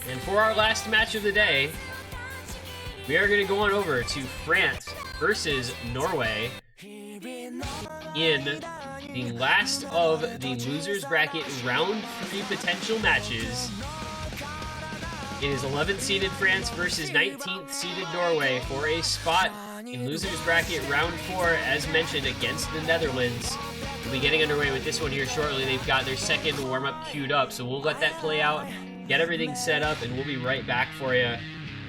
And for our last match of the day, we are going to go on over to France versus Norway in the last of the losers bracket round 3 potential matches. It is 11th seeded France versus 19th seeded Norway for a spot in losers bracket round 4, as mentioned, against the Netherlands. We'll be getting underway with this one here shortly. They've got their second warm-up queued up, so we'll let that play out, get everything set up, and we'll be right back for you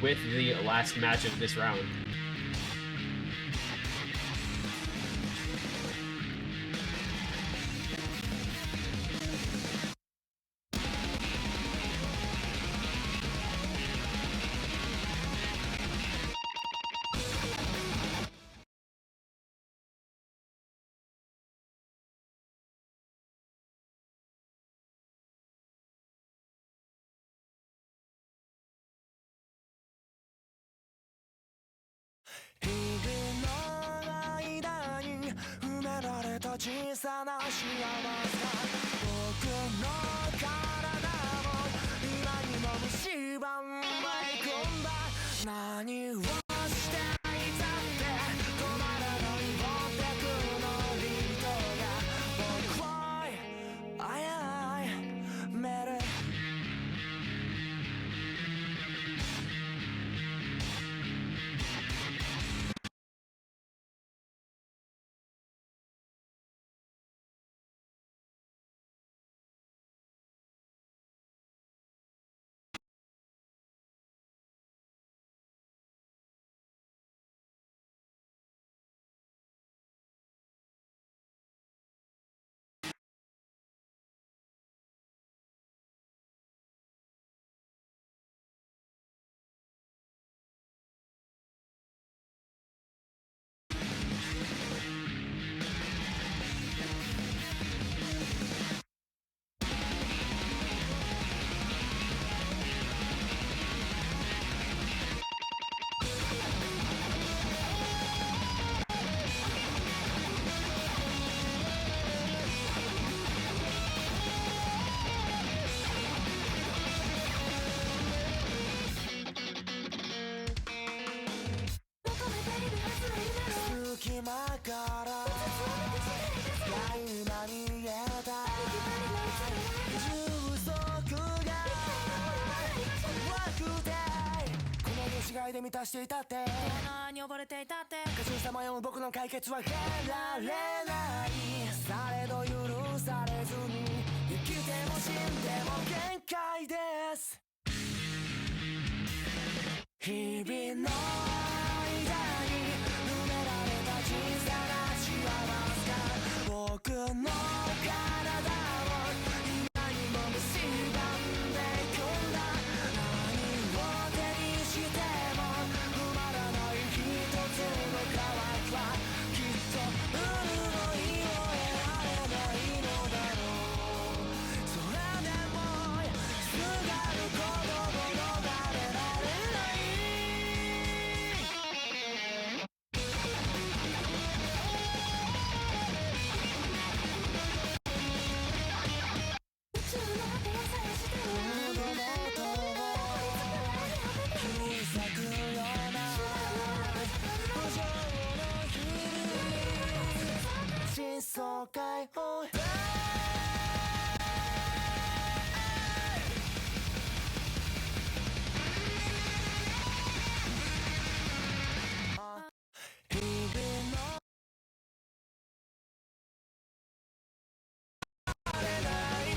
with the last match of this round.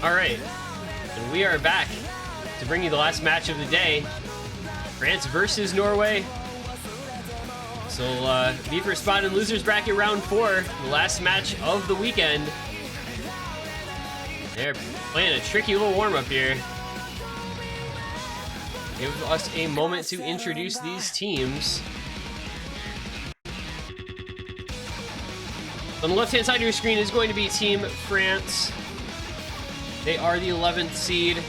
All right, and we are back to bring you the last match of the day, France versus Norway. So be for a spot in losers bracket round 4, the last match of the weekend. They're playing a tricky little warm-up here. Give us a moment to introduce these teams. On the left-hand side of your screen is going to be Team France. They are the 11th seed.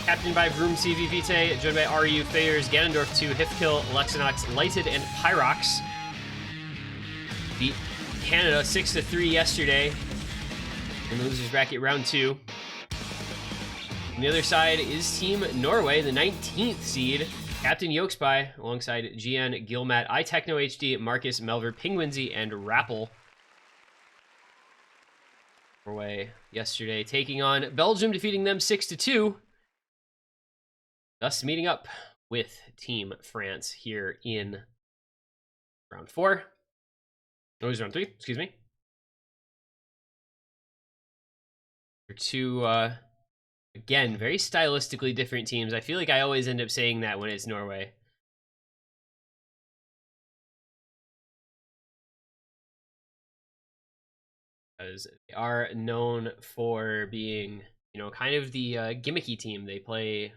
Captained by Vroom CV Vitae, joined by RU, Fayers, Ganondorf 2, Hifkill, Lexinox, Lighted, and Pyrox. Beat Canada 6-3 yesterday in the losers bracket round 2. On the other side is Team Norway, the 19th seed. Captain Yokespy alongside GN, Gilmat, iTechno HD, Marcus, Melver, Penguinsy, and Rappel. Norway yesterday taking on Belgium, defeating them 6-2. Thus meeting up with Team France here in round 4. No, it was round 3, excuse me. They're two, again, very stylistically different teams. I feel like I always end up saying that when it's Norway. Because they are known for being, you know, kind of the gimmicky team. They play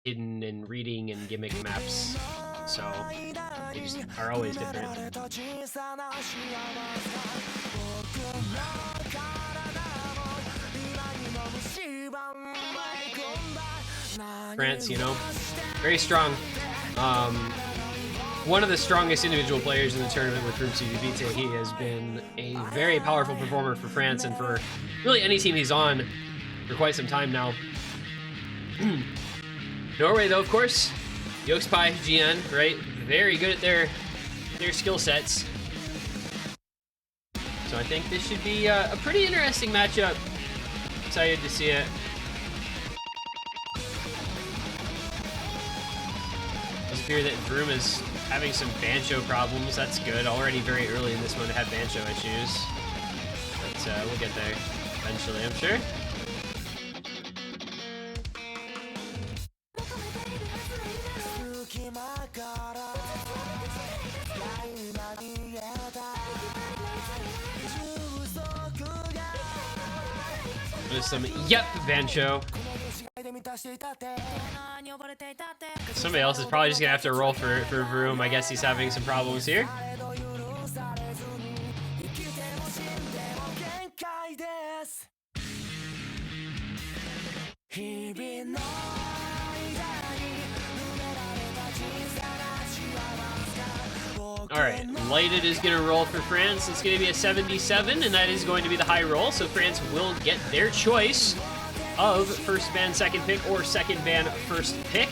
hidden and reading and gimmick maps, so they just are always different. France, you know, very strong. One of the strongest individual players in the tournament with Group CVVT. He has been a very powerful performer for France and for really any team he's on for quite some time now. Norway, though, of course, Yokespy, GN, right? Very good at their skill sets. So I think this should be a pretty interesting matchup. Excited to see it. It appears that Vroom is having some Bancho problems. That's good. Already very early in this one to have Bancho issues. But we'll get there eventually, I'm sure. There's some Bancho. Somebody else is probably just gonna have to roll for Vroom. I guess he's having some problems here. Alright, Lighted is going to roll for France. It's going to be a 77, and that is going to be the high roll, so France will get their choice of first ban, second pick, or second ban, first pick.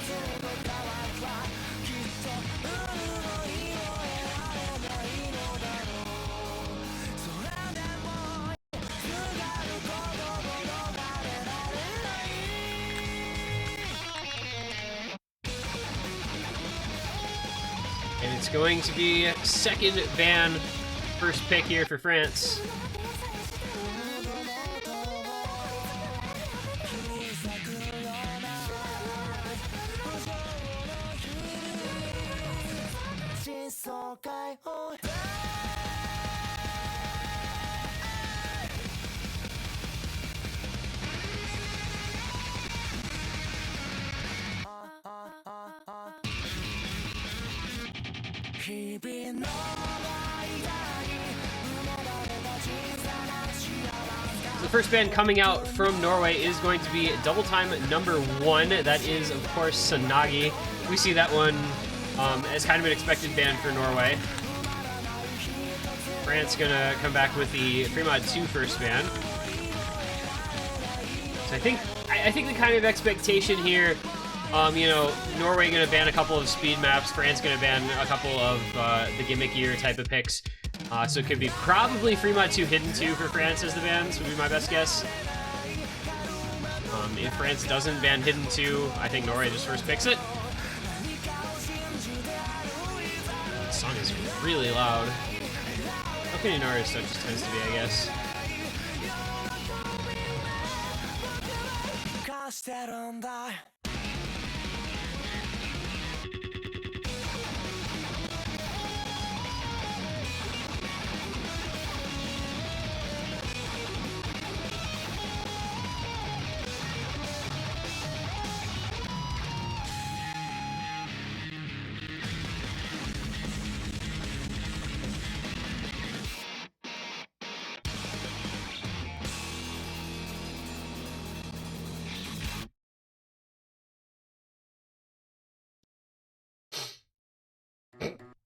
And it's going to be second ban, first pick here for France. The first band coming out from Norway is going to be Double Time number 1. That is, of course, Sanagi. We see that one as kind of an expected band for Norway. France gonna come back with the Premod 2 first band. So I think the kind of expectation here, you know, Norway gonna ban a couple of speed maps, France gonna ban a couple of the gimmickier type of picks. So it could be probably Fremont 2 Hidden 2 for France as the bans, would be my best guess. If France doesn't ban Hidden 2, I think Norway just first picks it. This song is really loud. How can you know where stuff just tends to be, I guess.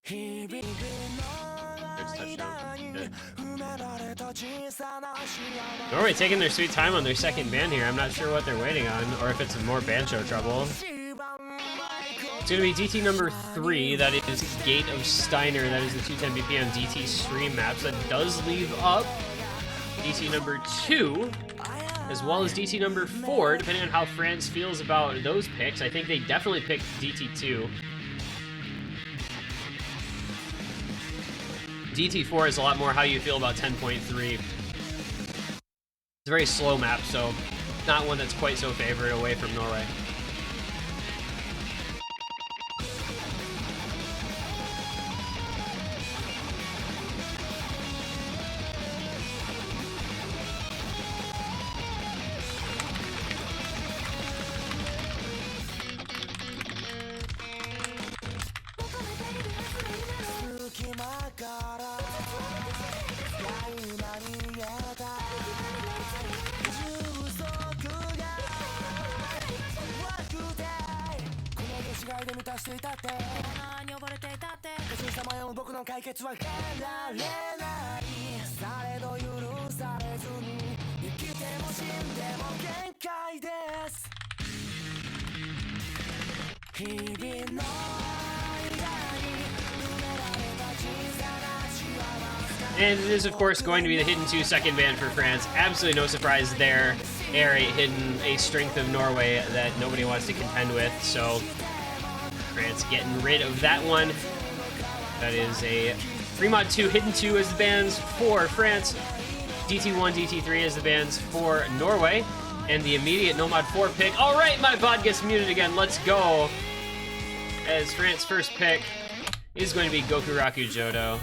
There's touchdown. Good. Norway taking their sweet time on their second ban here. I'm not sure what they're waiting on, or if it's more bancho trouble. It's going to be DT number 3. That is Gate of Steiner. That is the 210 BPM DT stream maps. That does leave up DT number 2, as well as DT number 4, depending on how France feels about those picks. I think they definitely picked DT2. DT4 is a lot more how you feel about 10.3. It's a very slow map, so not one that's quite so favored away from Norway. And it is, of course, going to be the Hidden 2 second ban for France. Absolutely no surprise there. Air 8 hidden, a strength of Norway that nobody wants to contend with, so France getting rid of that one. That is a 3mod 2, Hidden 2 as the bans for France. DT1, DT3 as the bans for Norway. And the immediate No Mod 4 pick. All right, my bot gets muted again. Let's go. As France's first pick is going to be Goku Raku Jodo.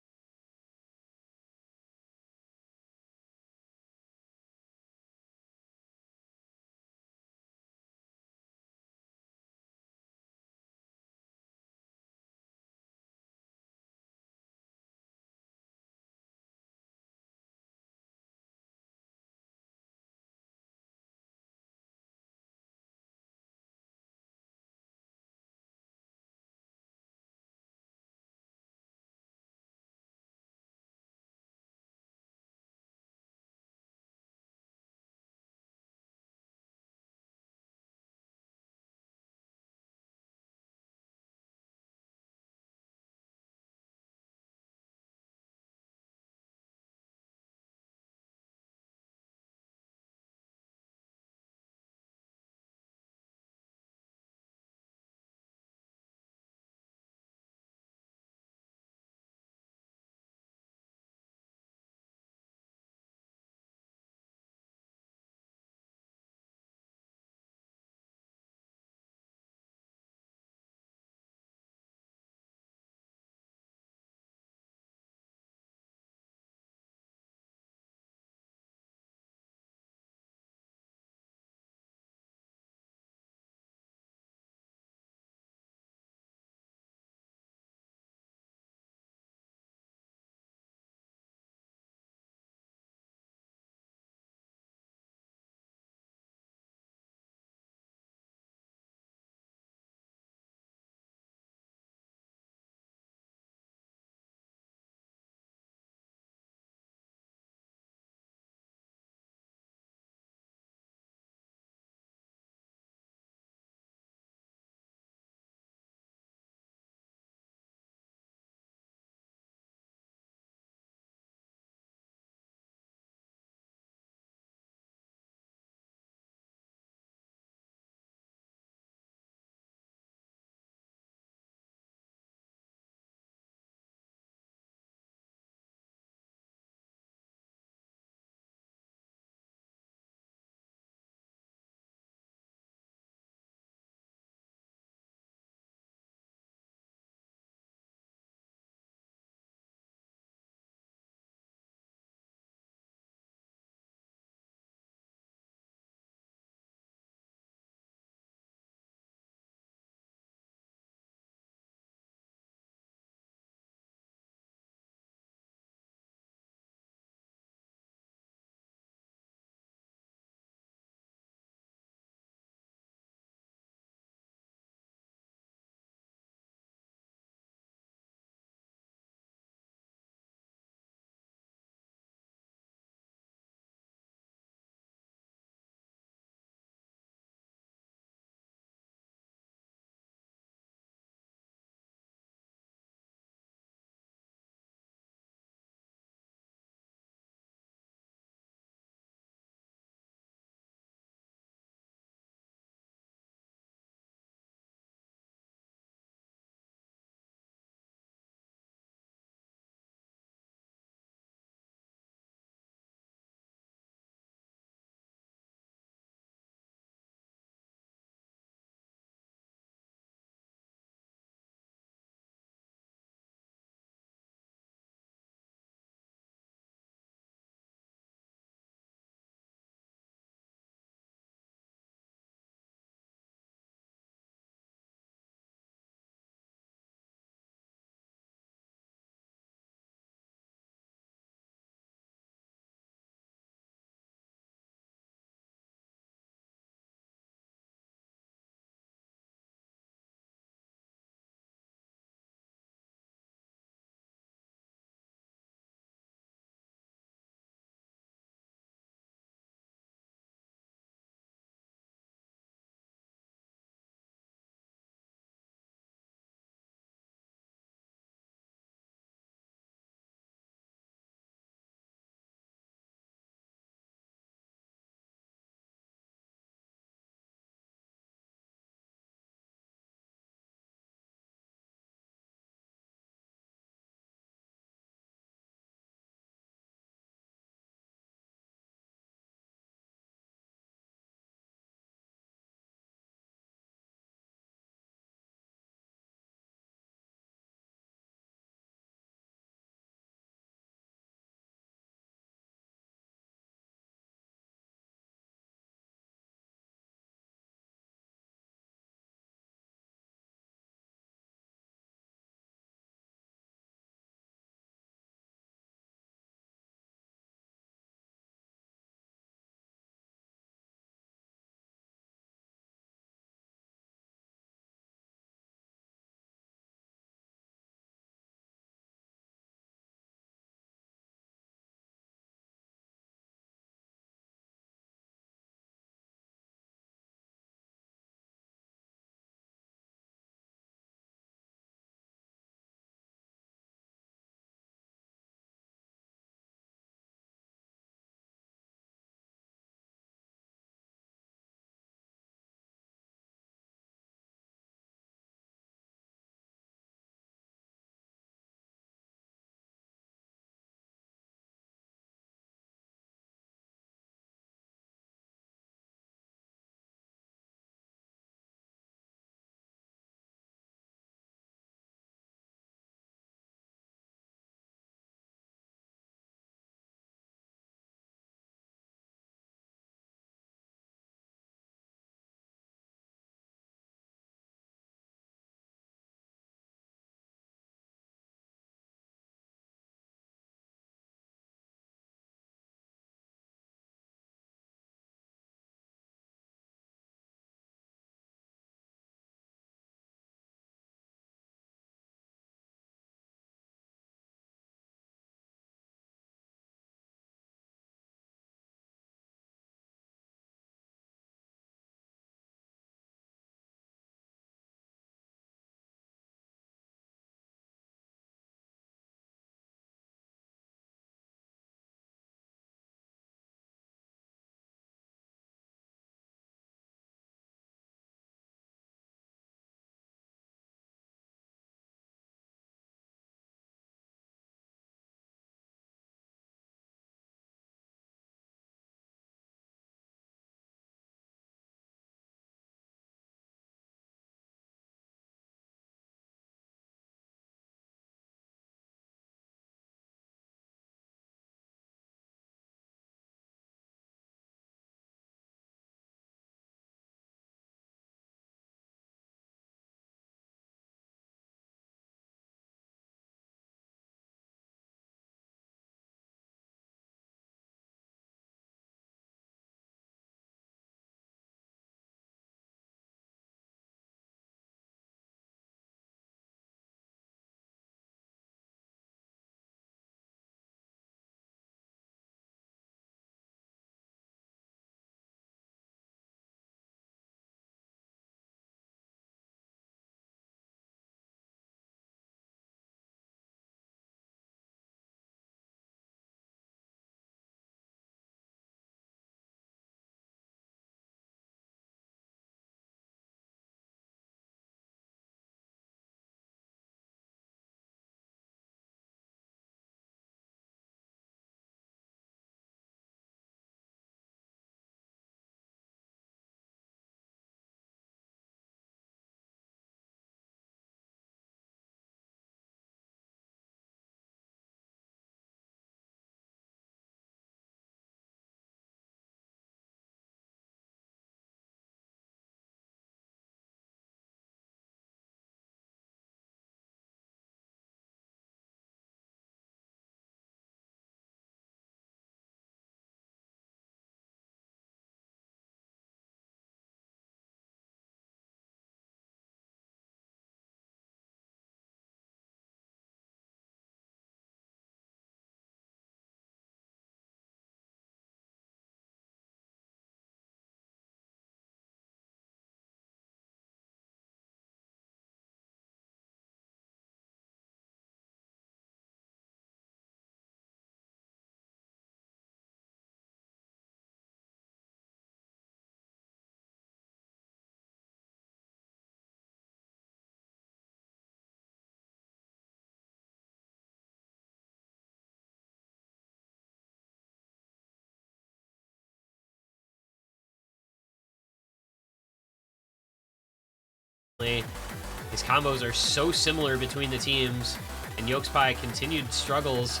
These combos are so similar between the teams, and Yolkspie continued struggles,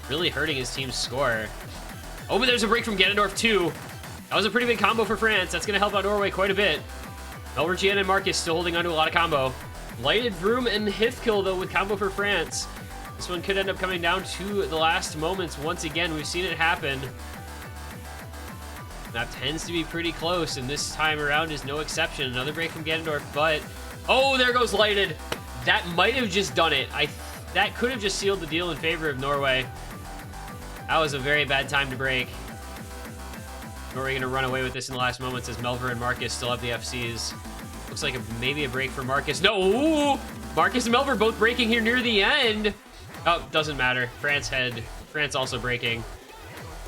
really hurting his team's score. Oh, but there's a break from Ganondorf too. That was a pretty big combo for France. That's going to help out Norway quite a bit. Melver, GN, and Marcus still holding on to a lot of combo. Lighted Vroom and Hithkill, though, with combo for France. This one could end up coming down to the last moments once again. We've seen it happen. Map tends to be pretty close, and this time around is no exception. Another break from Ganondorf, but... Oh, there goes Lighted. That might have just done it. That could have just sealed the deal in favor of Norway. That was a very bad time to break. Norway going to run away with this in the last moments as Melver and Marcus still have the FCs. Looks like maybe a break for Marcus. No! Ooh! Marcus and Melver both breaking here near the end. Oh, doesn't matter. France also breaking.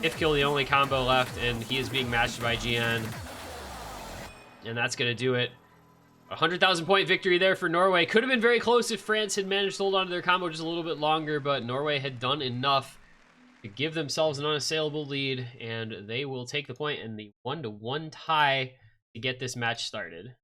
Hithkill the only combo left, and he is being matched by GN. And that's going to do it. 100,000 point victory there for Norway. Could have been very close if France had managed to hold on to their combo just a little bit longer, but Norway had done enough to give themselves an unassailable lead, and they will take the point in the 1-1 tie to get this match started.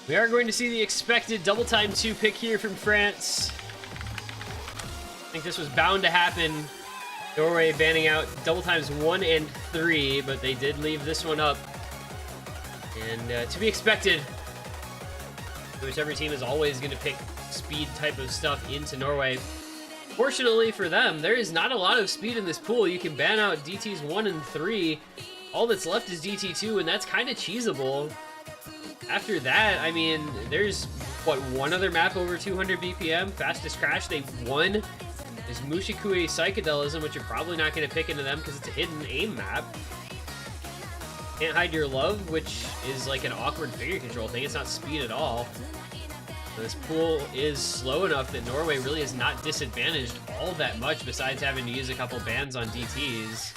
We are going to see the expected double time 2 pick here from France. I think this was bound to happen. Norway banning out double times 1 and 3, but they did leave this one up. And to be expected, whichever team is always going to pick speed type of stuff into Norway. Fortunately for them, there is not a lot of speed in this pool. You can ban out DTs 1 and 3. All that's left is DT2, and that's kind of cheesable. After that, I mean, there's, what, one other map over 200 BPM? Fastest Crash, they won. There's Mushikui Psychedelism, which you're probably not going to pick into them because it's a hidden aim map. Can't Hide Your Love, which is like an awkward figure control thing. It's not speed at all. This pool is slow enough that Norway really is not disadvantaged all that much besides having to use a couple bans on DTs.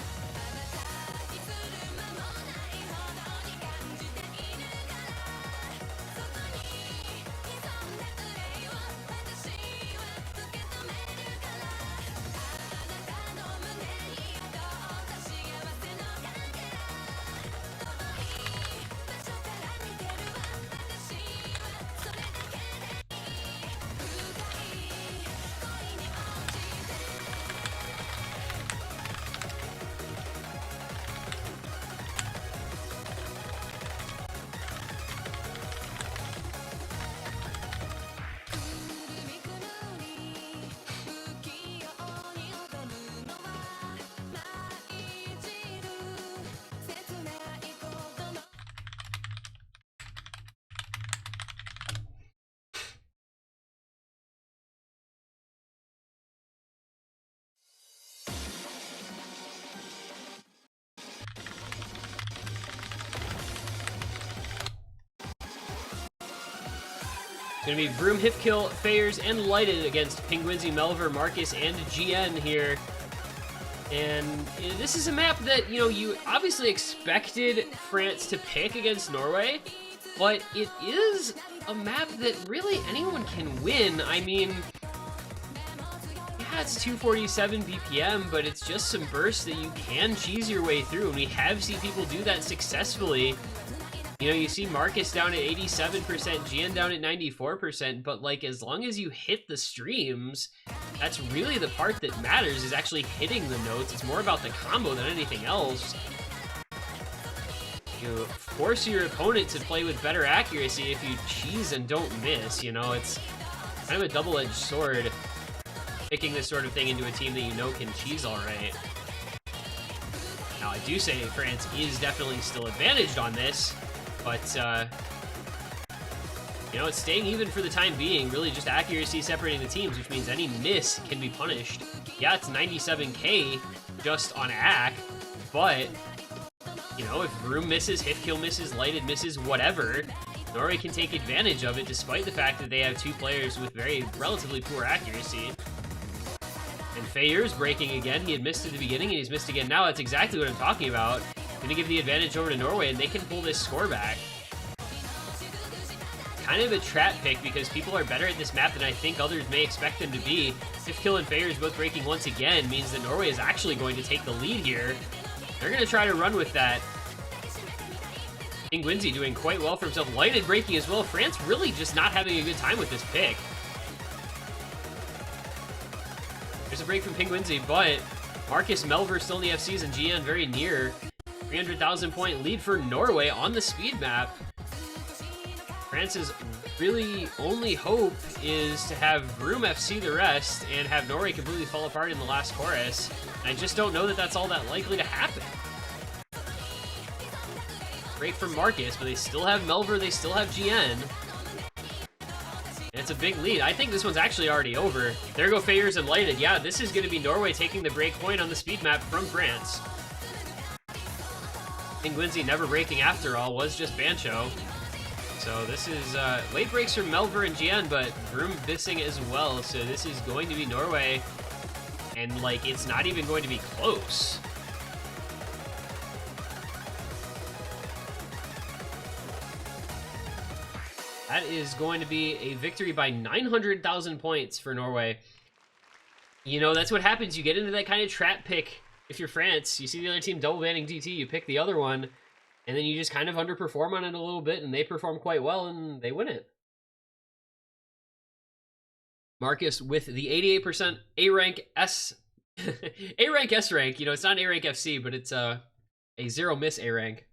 It's going to be Vroom, Hithkill, Fayers, and Lighted against Penguinzy, Melver, Marcus, and GN here. And this is a map that, you know, you obviously expected France to pick against Norway, but it is a map that really anyone can win. I mean, yeah, it's 247 BPM, but it's just some bursts that you can cheese your way through, and we have seen people do that successfully. You know, you see Marcus down at 87%, GN down at 94%, but like as long as you hit the streams, that's really the part that matters, is actually hitting the notes. It's more about the combo than anything else. You force your opponent to play with better accuracy if you cheese and don't miss, you know, it's kind of a double-edged sword, picking this sort of thing into a team that you know can cheese all right. Now, I do say France is definitely still advantaged on this, but, you know, it's staying even for the time being, really just accuracy separating the teams, which means any miss can be punished. Yeah, it's 97k just on AC, but, you know, if Vroom misses, Hit Kill misses, Lighted misses, whatever, Norway can take advantage of it despite the fact that they have two players with relatively poor accuracy. And Fayer's breaking again. He had missed at the beginning and he's missed again now. That's exactly what I'm talking about. Gonna give the advantage over to Norway and they can pull this score back. Kind of a trap pick because people are better at this map than I think others may expect them to be. Sifkill and Fayer's both breaking once again means that Norway is actually going to take the lead here. They're gonna try to run with that. Penguinzy doing quite well for himself. Lighted breaking as well. France really just not having a good time with this pick. There's a break from Penguinzy, but Marcus Melver still in the FCs and GN very near. 300,000 point lead for Norway on the speed map. France's really only hope is to have Vroom FC the rest and have Norway completely fall apart in the last chorus. I just don't know that that's all that likely to happen. Break from Marcus, but they still have Melver, they still have GN. And it's a big lead. I think this one's actually already over. There go Fayers and Lighted. Yeah, this is going to be Norway taking the break point on the speed map from France. Penguinzy never breaking after all, was just Bancho. So this is late breaks from Melver and GN, but Vroom missing as well. So this is going to be Norway. And like, it's not even going to be close. That is going to be a victory by 900,000 points for Norway. You know, that's what happens. You get into that kind of trap pick. If you're France, you see the other team double banning DT, you pick the other one, and then you just kind of underperform on it a little bit, and they perform quite well, and they win it. Marcus with the 88% A rank S, A rank S rank. You know, it's not A rank FC, but it's a zero miss A rank.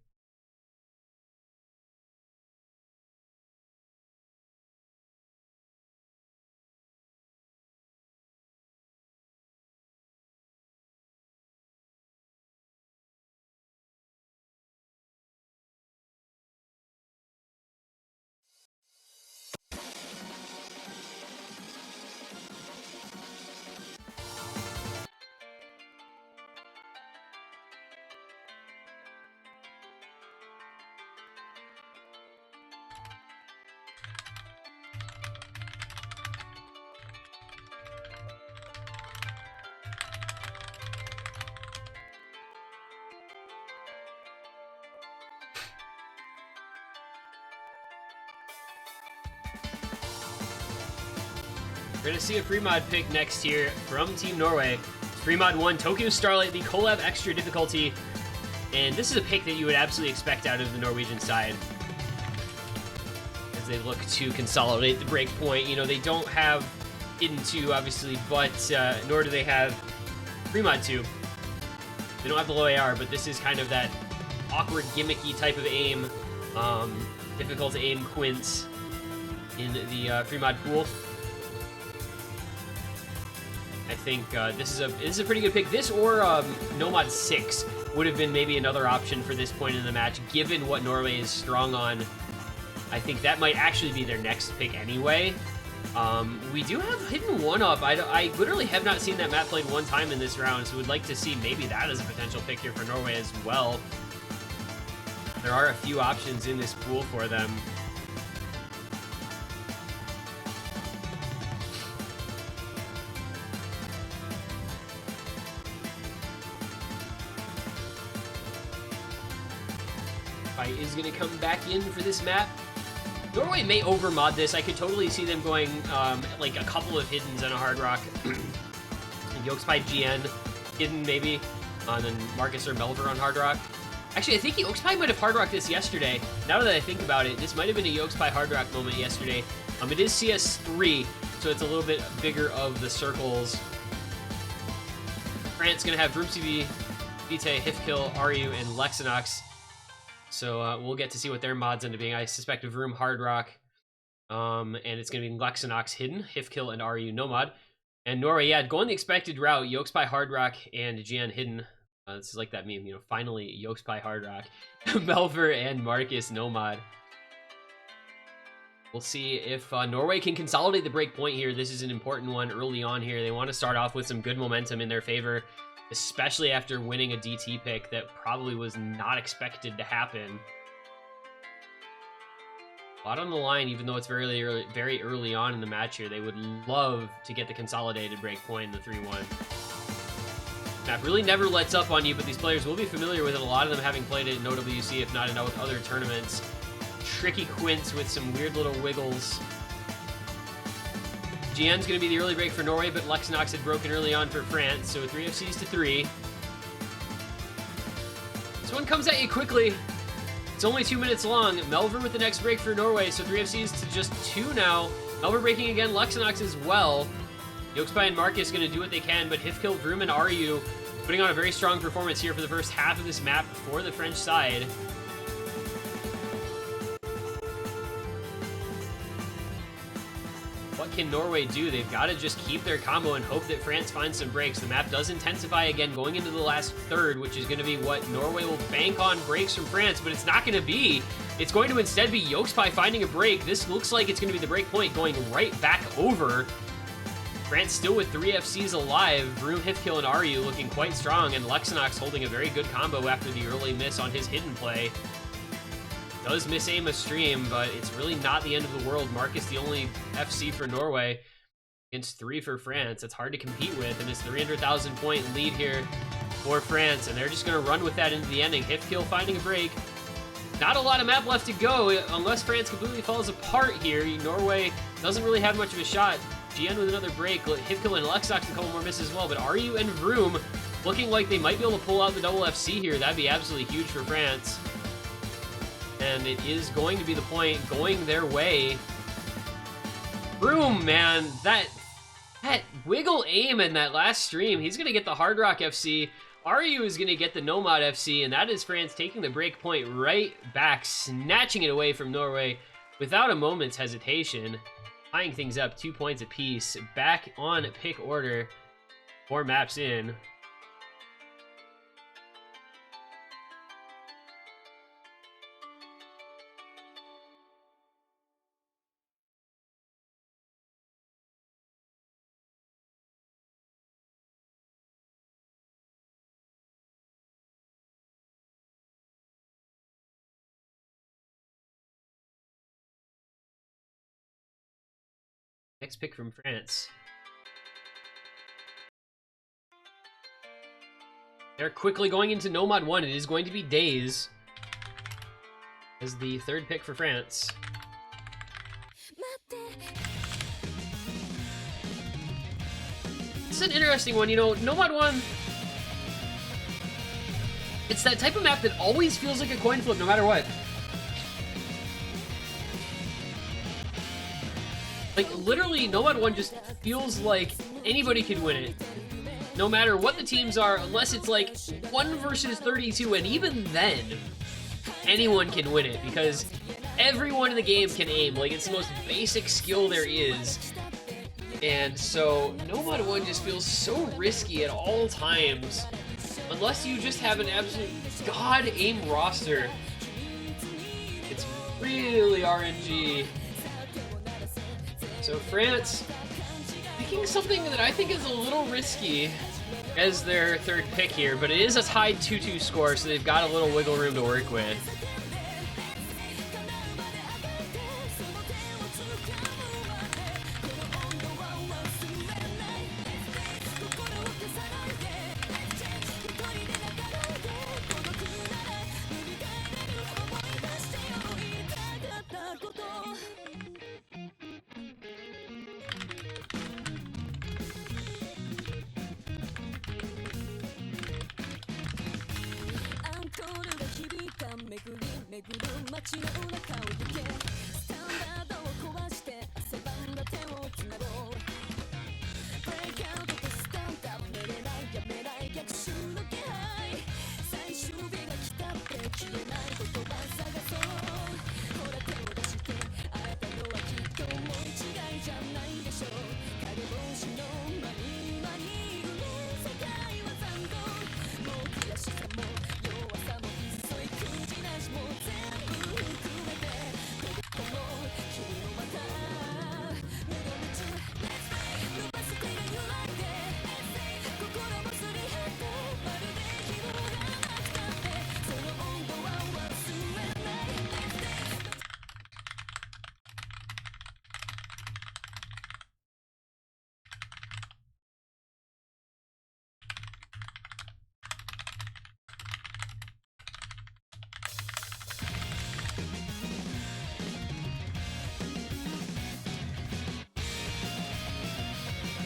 We're going to see a free mod pick next here from Team Norway. Free mod 1, Tokyo Starlight, the collab extra difficulty. And this is a pick that you would absolutely expect out of the Norwegian side, as they look to consolidate the break point. You know, they don't have Hidden 2, obviously, but nor do they have free mod 2. They don't have the low AR, but this is kind of that awkward, gimmicky type of aim, difficult to aim quints in the free mod pool. I think this is a pretty good pick. This or Nomad 6 would have been maybe another option for this point in the match, given what Norway is strong on. I think that might actually be their next pick anyway. We do have Hidden 1-Up. I literally have not seen that map played one time in this round, so would like to see maybe that as a potential pick here for Norway as well. There are a few options in this pool for them. Is going to come back in for this map. Norway may overmod this. I could totally see them going like a couple of Hiddens and a Hard Rock. Yokes by GN, Hidden maybe, and then Marcus or Melver on Hard Rock. Actually, I think Yokespie might have hard rocked this yesterday. Now that I think about it, this might have been a Yokespie hard rock moment yesterday. It is CS3, so it's a little bit bigger of the circles. France gonna have Vroom CV, Vite, Hifkill, Ryu, and Lexinox. So we'll get to see what their mods end up being. I suspect a Vroom hard rock. And it's gonna be Lexinox hidden, Hifkill, and Ryu no mod. And Norway, yeah, going the expected route, Yokespie hard rock and GN hidden. This is like that meme, you know, finally Yokespie hard rock. Melver and Marcus no mod. We'll see if Norway can consolidate the break point here. This is an important one early on here. They want to start off with some good momentum in their favor, especially after winning a DT pick that probably was not expected to happen. A lot on the line, even though it's very early on in the match here. They would love to get the consolidated break point in the 3-1. Map really never lets up on you, but these players will be familiar with it. A lot of them having played it in OWC, if not in other tournaments. Tricky Quints with some weird little wiggles. GN's going to be the early break for Norway, but Lexinox had broken early on for France, so 3 FCs to 3. This one comes at you quickly. It's only 2 minutes long. Melver with the next break for Norway, so 3 FCs to just 2 now. Melver breaking again, Lexinox as well. Yokespie and Marcus going to do what they can, but Hifkill, Vroom, and Ryu putting on a very strong performance here for the first half of this map for the French side. What can Norway do? They've got to just keep their combo and hope that France finds some breaks. The map does intensify again going into the last third, which is going to be what Norway will bank on breaks from France, but it's not going to be. It's going to instead be Yokespie finding a break. This looks like it's going to be the break point going right back over. France still with 3 FCs alive. Vroom, Hifkill, and Ryu looking quite strong, and Lexinox holding a very good combo after the early miss on his hidden play. Does miss aim a stream, but it's really not the end of the world. Marcus the only FC for Norway against 3 for France. That's hard to compete with, and it's 300,000 point lead here for France, and they're just going to run with that into the ending. Hifkill finding a break. Not a lot of map left to go unless France completely falls apart here. Norway doesn't really have much of a shot. GN with another break. Hifkill and Lexinox a couple more misses as well, but Ryu and Vroom looking like they might be able to pull out the double FC here. That'd be absolutely huge for France. And it is going to be the point going their way. Vroom, man, that wiggle aim in that last stream, he's going to get the Hard Rock FC. Ryu is going to get the Nomad FC, and that is France taking the break point right back, snatching it away from Norway without a moment's hesitation. Tying things up 2 points apiece. Back on pick order. 4 maps in. Next pick from France. They're quickly going into Nomad 1. It is going to be Days as the 3rd pick for France. This is an interesting one. You know, Nomad 1, it's that type of map that always feels like a coin flip no matter what. Like, literally, Nomad 1 just feels like anybody could win it. No matter what the teams are, unless it's like 1 versus 32, and even then, anyone can win it, because everyone in the game can aim. Like, it's the most basic skill there is. And so, Nomad 1 just feels so risky at all times, unless you just have an absolute god aim roster. It's really RNG. So France picking something that I think is a little risky as their 3rd pick here, but it is a tied 2-2 score, so they've got a little wiggle room to work with.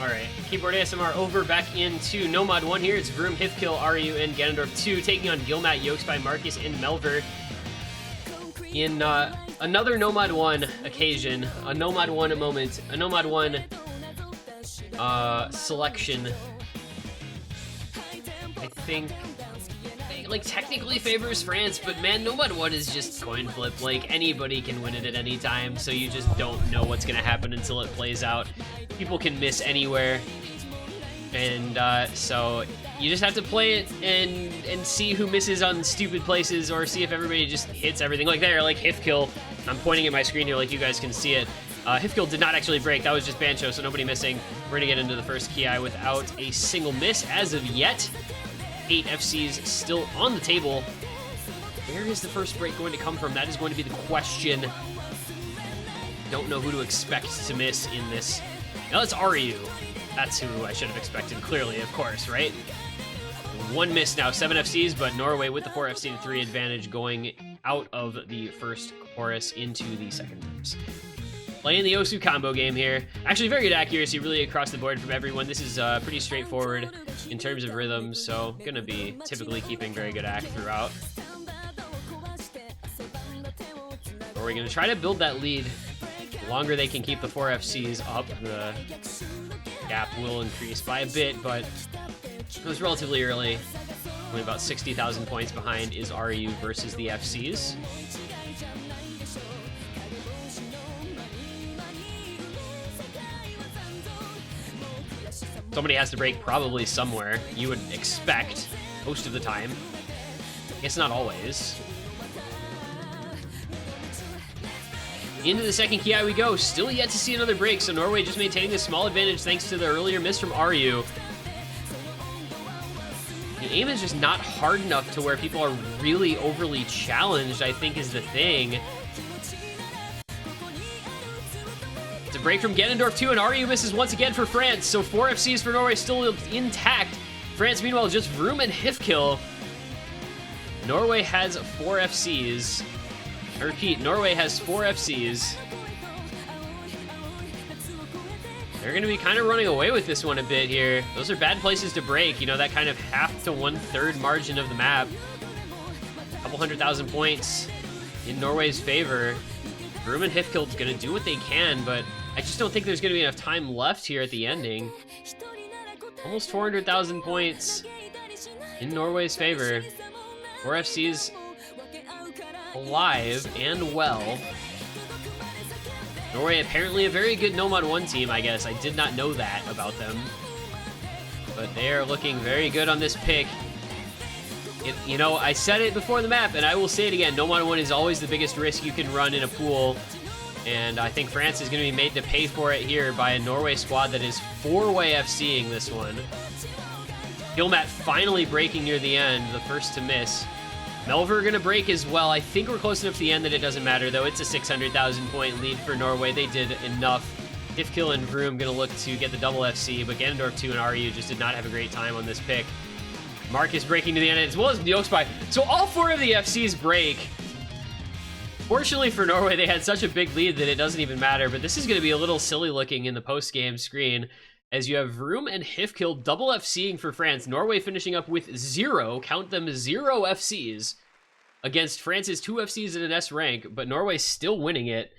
Alright, Keyboard ASMR over back into Nomad 1 here. It's Vroom, Hifkill, Ryu, and Ganondorf 2 taking on Gilmat, Yokespy, Marcus, and Melver. In another Nomad 1 occasion, a Nomad 1 moment, a Nomad 1 selection, I think, like, technically favors France, but man, Nomad 1 is just coin flip. Like, anybody can win it at any time, so you just don't know what's gonna happen until it plays out. People can miss anywhere, and so you just have to play it and see who misses on stupid places, or see if everybody just hits everything. Like there, like Hifkill, I'm pointing at my screen here like you guys can see it. Hifkill did not actually break, that was just Bancho, so nobody missing. We're gonna get into the first Ki without a single miss as of yet. 8 FCs still on the table. Where is the first break going to come from? That is going to be the question. Don't know who to expect to miss in this. Now it's Ryu. That's who I should have expected, clearly, of course, right? One miss now, 7 FCs, but Norway with the 4 FC to 3 advantage going out of the first chorus into the second chorus. Playing the Osu combo game here. Actually, very good accuracy really across the board from everyone. This is pretty straightforward in terms of rhythm, so gonna be typically keeping very good act throughout. Or we're gonna try to build that lead. The longer they can keep the 4 FCs up, the gap will increase by a bit, but it was relatively early. Only about 60,000 points behind is Ryu versus the FCs. Somebody has to break probably somewhere, you would expect, most of the time. I guess not always. Into the second Ki we go. Still yet to see another break, so Norway just maintaining a small advantage thanks to the earlier miss from Ryu. The aim is just not hard enough to where people are really overly challenged, I think is the thing. It's a break from Ganondorf 2, and Ryu misses once again for France, so 4 FCs for Norway still intact. France, meanwhile, just Vroom and Hifkill. Norway has 4 FCs. I repeat, Norway has 4 FCs. They're going to be kind of running away with this one a bit here. Those are bad places to break, you know, that kind of half to 1/3 margin of the map. A couple 100,000 points in Norway's favor. Vroom and Hifkill's going to do what they can, but I just don't think there's going to be enough time left here at the ending. Almost 400,000 points in Norway's favor. 4 FCs alive and well. Norway apparently a very good Nomad 1 team, I guess. I did not know that about them. But they are looking very good on this pick. You know, I said it before the map, and I will say it again. Nomad 1 is always the biggest risk you can run in a pool. And I think France is going to be made to pay for it here by a Norway squad that is 4-way FCing this one. Gilmat finally breaking near the end, the first to miss. Melver going to break as well. I think we're close enough to the end that it doesn't matter, though. It's a 600,000 point lead for Norway. They did enough. Hifkill and Vroom going to look to get the double FC, but Ganondorf 2 and Ryu just did not have a great time on this pick. Marcus breaking to the end, as well as Yokespy. So all 4 of the FCs break. Fortunately for Norway, they had such a big lead that it doesn't even matter, but this is going to be a little silly looking in the post-game screen, as you have Vroom and Hifkill double FCing for France. Norway finishing up with 0, count them, 0 FCs. against France's 2 FCs and an S rank, but Norway's still winning it.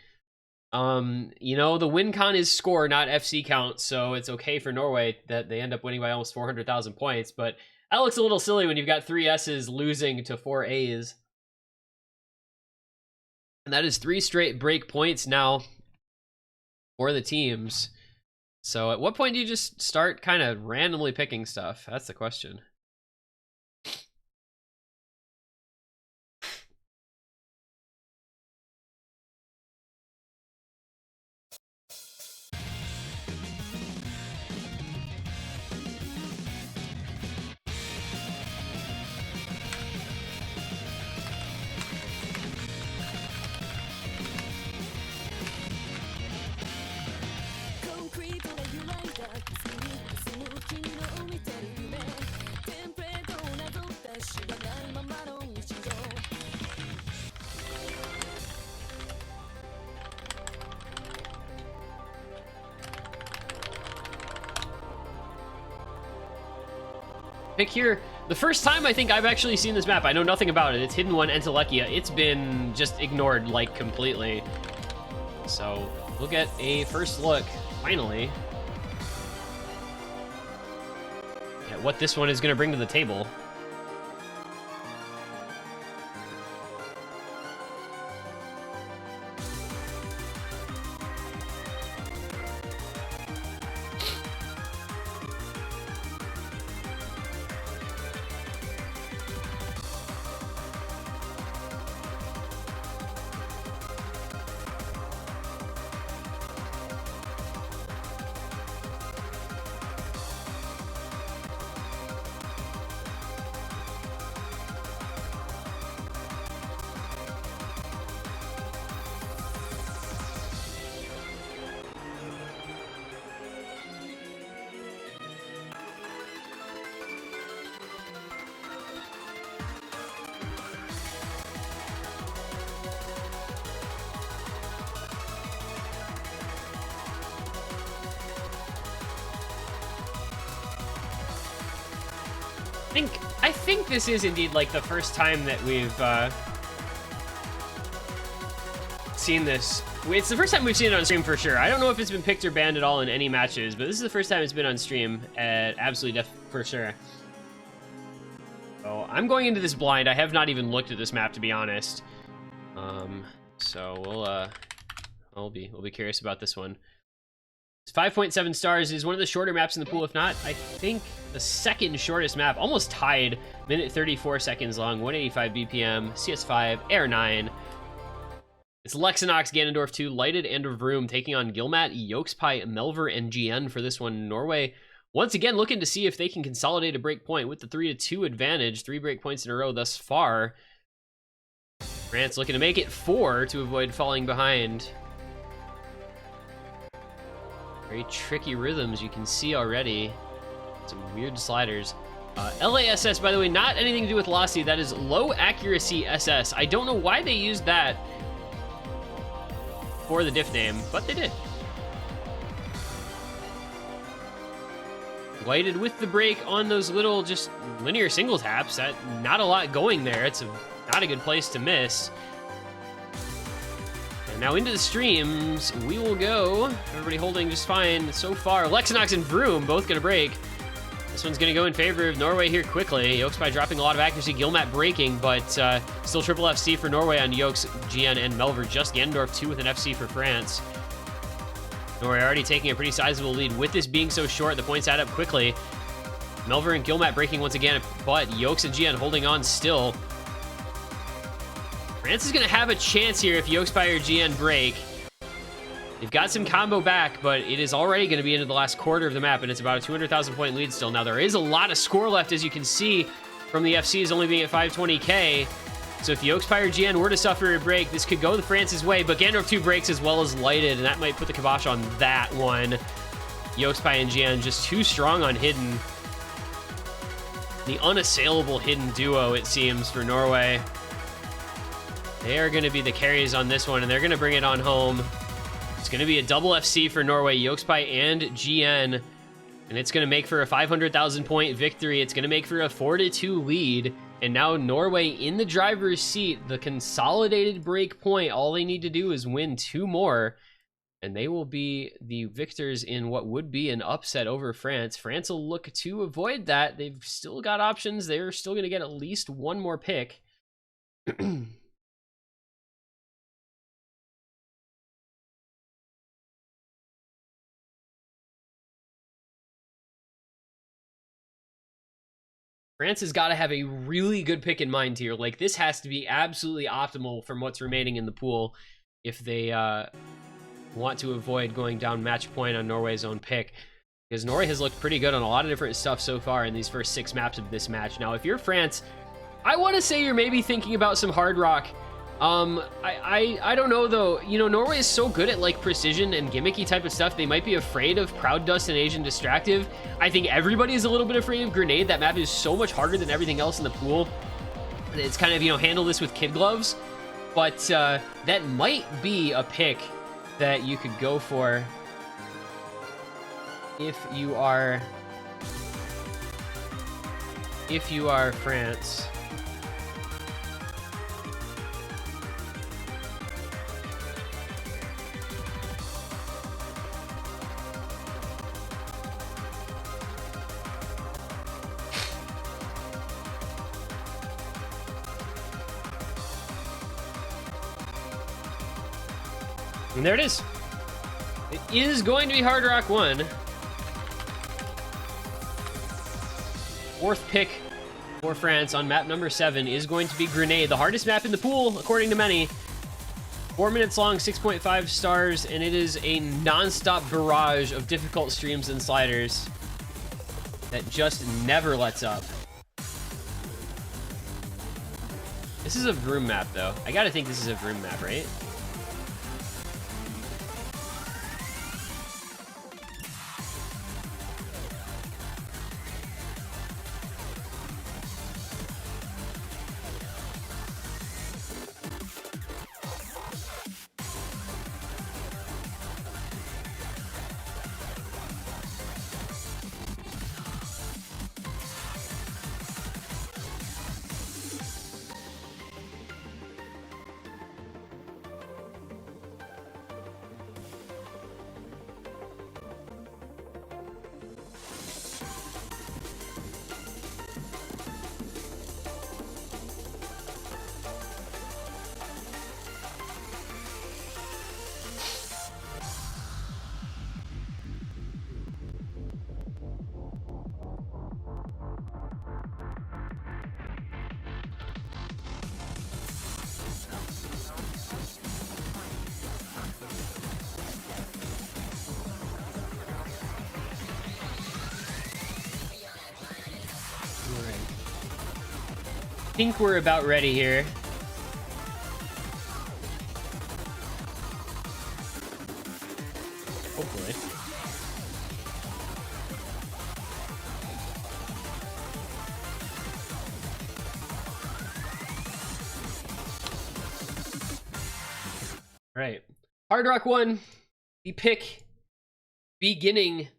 You know, the win count is score, not FC count, so it's okay for Norway that they end up winning by almost 400,000 points, but that looks a little silly when you've got 3 S's losing to 4 A's. And that is 3 straight break points now for the teams. So at what point do you just start kind of randomly picking stuff? That's the question. Pick here. The first time I think I've actually seen this map, I know nothing about it. It's Hidden One, Entelekia. It's been just ignored, like, completely. So, we'll get a first look, finally, at what this one is going to bring to the table. I think this is indeed like the first time that we've seen this. It's the first time we've seen it on stream for sure. I don't know if it's been picked or banned at all in any matches, but this is the first time it's been on stream at Absolutely for sure. So I'm going into this blind. I have not even looked at this map, to be honest. So we'll be curious about this one. It's 5.7 stars, is one of the shorter maps in the pool. If not, I think the second shortest map, almost tied, minute 34 seconds long, 185 BPM, CS5, Air 9. It's Lexinox, Ganondorf 2, Lighted, and Vroom taking on Gilmat, Yokespie, Melver, and GN for this one. Norway, once again, looking to see if they can consolidate a break point with the 3-2 advantage. 3 break points in a row thus far. France looking to make it 4 to avoid falling behind. Very tricky rhythms, you can see already. Some weird sliders. LASS, by the way, not anything to do with Lossy. That is low accuracy SS. I don't know why they used that for the diff name, but they did. Lighted with the break on those little just linear single taps. Not a lot going there. It's not a good place to miss. And now into the streams, we will go. Everybody holding just fine so far. Lexinox and Vroom both gonna break. This one's gonna go in favor of Norway here quickly. Yokespie dropping a lot of accuracy, Gilmat breaking, but still triple FC for Norway on Yokes, GN, and Melver. Just Ganondorf 2 with an FC for France. Norway already taking a pretty sizable lead. With this being so short, the points add up quickly. Melver and Gilmat breaking once again, but Yokes and GN holding on still. France is going to have a chance here if Yokespie or GN break. They've got some combo back, but it is already going to be into the last quarter of the map, and it's about a 200,000 point lead still. Now, there is a lot of score left, as you can see, from the FCs only being at 520k. So if Yokespie or GN were to suffer a break, this could go the France's way, but Ganondorf 2 breaks as well as Lighted, and that might put the kibosh on that one. Yokespie and GN just too strong on Hidden. The unassailable Hidden duo, it seems, for Norway. They are going to be the carries on this one, and they're going to bring it on home. It's going to be a double FC for Norway, Yokespie and GN, and it's going to make for a 500,000 point victory. It's going to make for a 4-2 lead, And now Norway in the driver's seat, the consolidated break point. All they need to do is win 2 more, and they will be the victors in what would be an upset over France. France will look to avoid that. They've still got options. They're still going to get at least 1 more pick. France has got to have a really good pick in mind here. Like, this has to be absolutely optimal from what's remaining in the pool if they want to avoid going down match point on Norway's own pick. Because Norway has looked pretty good on a lot of different stuff so far in these first 6 maps of this match. Now, if you're France, I want to say you're maybe thinking about some hard rock. I don't know though. You know, Norway is so good at like precision and gimmicky type of stuff. They might be afraid of Proud Dust and Asian Distractive. I think everybody is a little bit afraid of Grenade. That map is so much harder than everything else in the pool. It's kind of, you know, handle this with kid gloves. But that might be a pick that you could go for if you are France. And there it is. It is going to be Hard Rock 1. 4th pick for France on map number 7 is going to be Grenade, the hardest map in the pool, according to many. 4 minutes long, 6.5 stars, and it is a non-stop barrage of difficult streams and sliders that just never lets up. This is a Vroom map, though. I gotta think this is a Vroom map, right? I think we're about ready here. Hopefully. All right. Hard Rock 1, the pick beginning.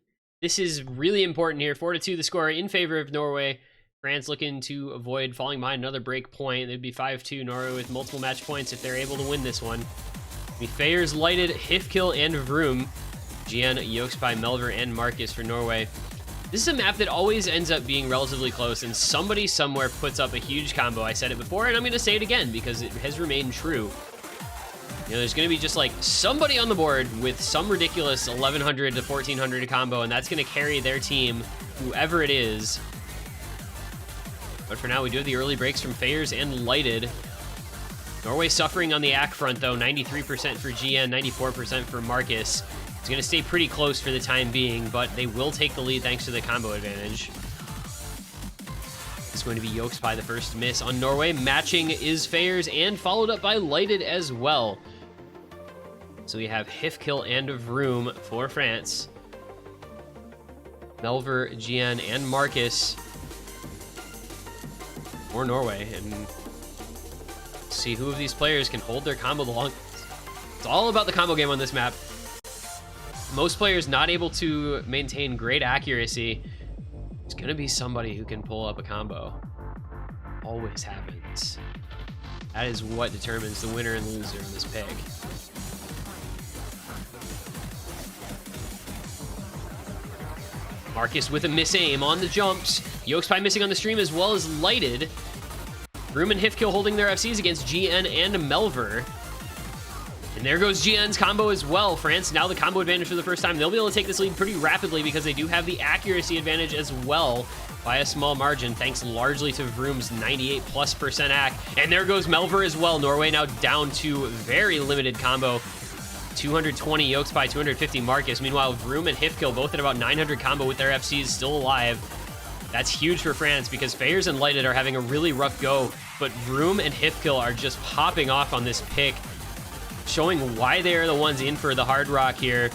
This is really important here. 4-2 the score in favor of Norway. France looking to avoid falling behind another break point. They'd be 5-2. Norway with multiple match points if they're able to win this one. The Fayers lighted, Hifkill, and Vroom. GN yokes by Melver and Marcus for Norway. This is a map that always ends up being relatively close, and somebody somewhere puts up a huge combo. I said it before, and I'm going to say it again because it has remained true. You know, there's going to be just like somebody on the board with some ridiculous 1100 to 1400 combo, and that's going to carry their team, whoever it is. But for now, we do have the early breaks from Fayers and Lighted. Norway suffering on the AC front, though. 93% for GN, 94% for Marcus. It's going to stay pretty close for the time being, but they will take the lead thanks to the combo advantage. It's going to be Yokes by the first miss on Norway. Matching is Fayers and followed up by Lighted as well. So we have Hifkill and Vroom for France. Melver, GN, and Marcus for Norway, and see who of these players can hold their combo the longest. It's all about the combo game on this map. Most players not able to maintain great accuracy. It's gonna be somebody who can pull up a combo. always happens. That is what determines the winner and loser in this pick. Marcus with a miss aim on the jumps. Yokespie missing on the stream as well as Lighted. Vroom and Hifkill holding their FCs against GN and Melver. And there goes GN's combo as well. France now the combo advantage for the first time. They'll be able to take this lead pretty rapidly because they do have the accuracy advantage as well by a small margin, thanks largely to Vroom's 98+% ac. And there goes Melver as well. Norway now down to very limited combo. 220 Yokespie, 250 Marcus. Meanwhile, Vroom and Hifkill both at about 900 combo with their FCs still alive. That's huge for France because Fayers and Lighted are having a really rough go, but Vroom and Hifkill are just popping off on this pick, showing why they're the ones in for the Hard Rock here.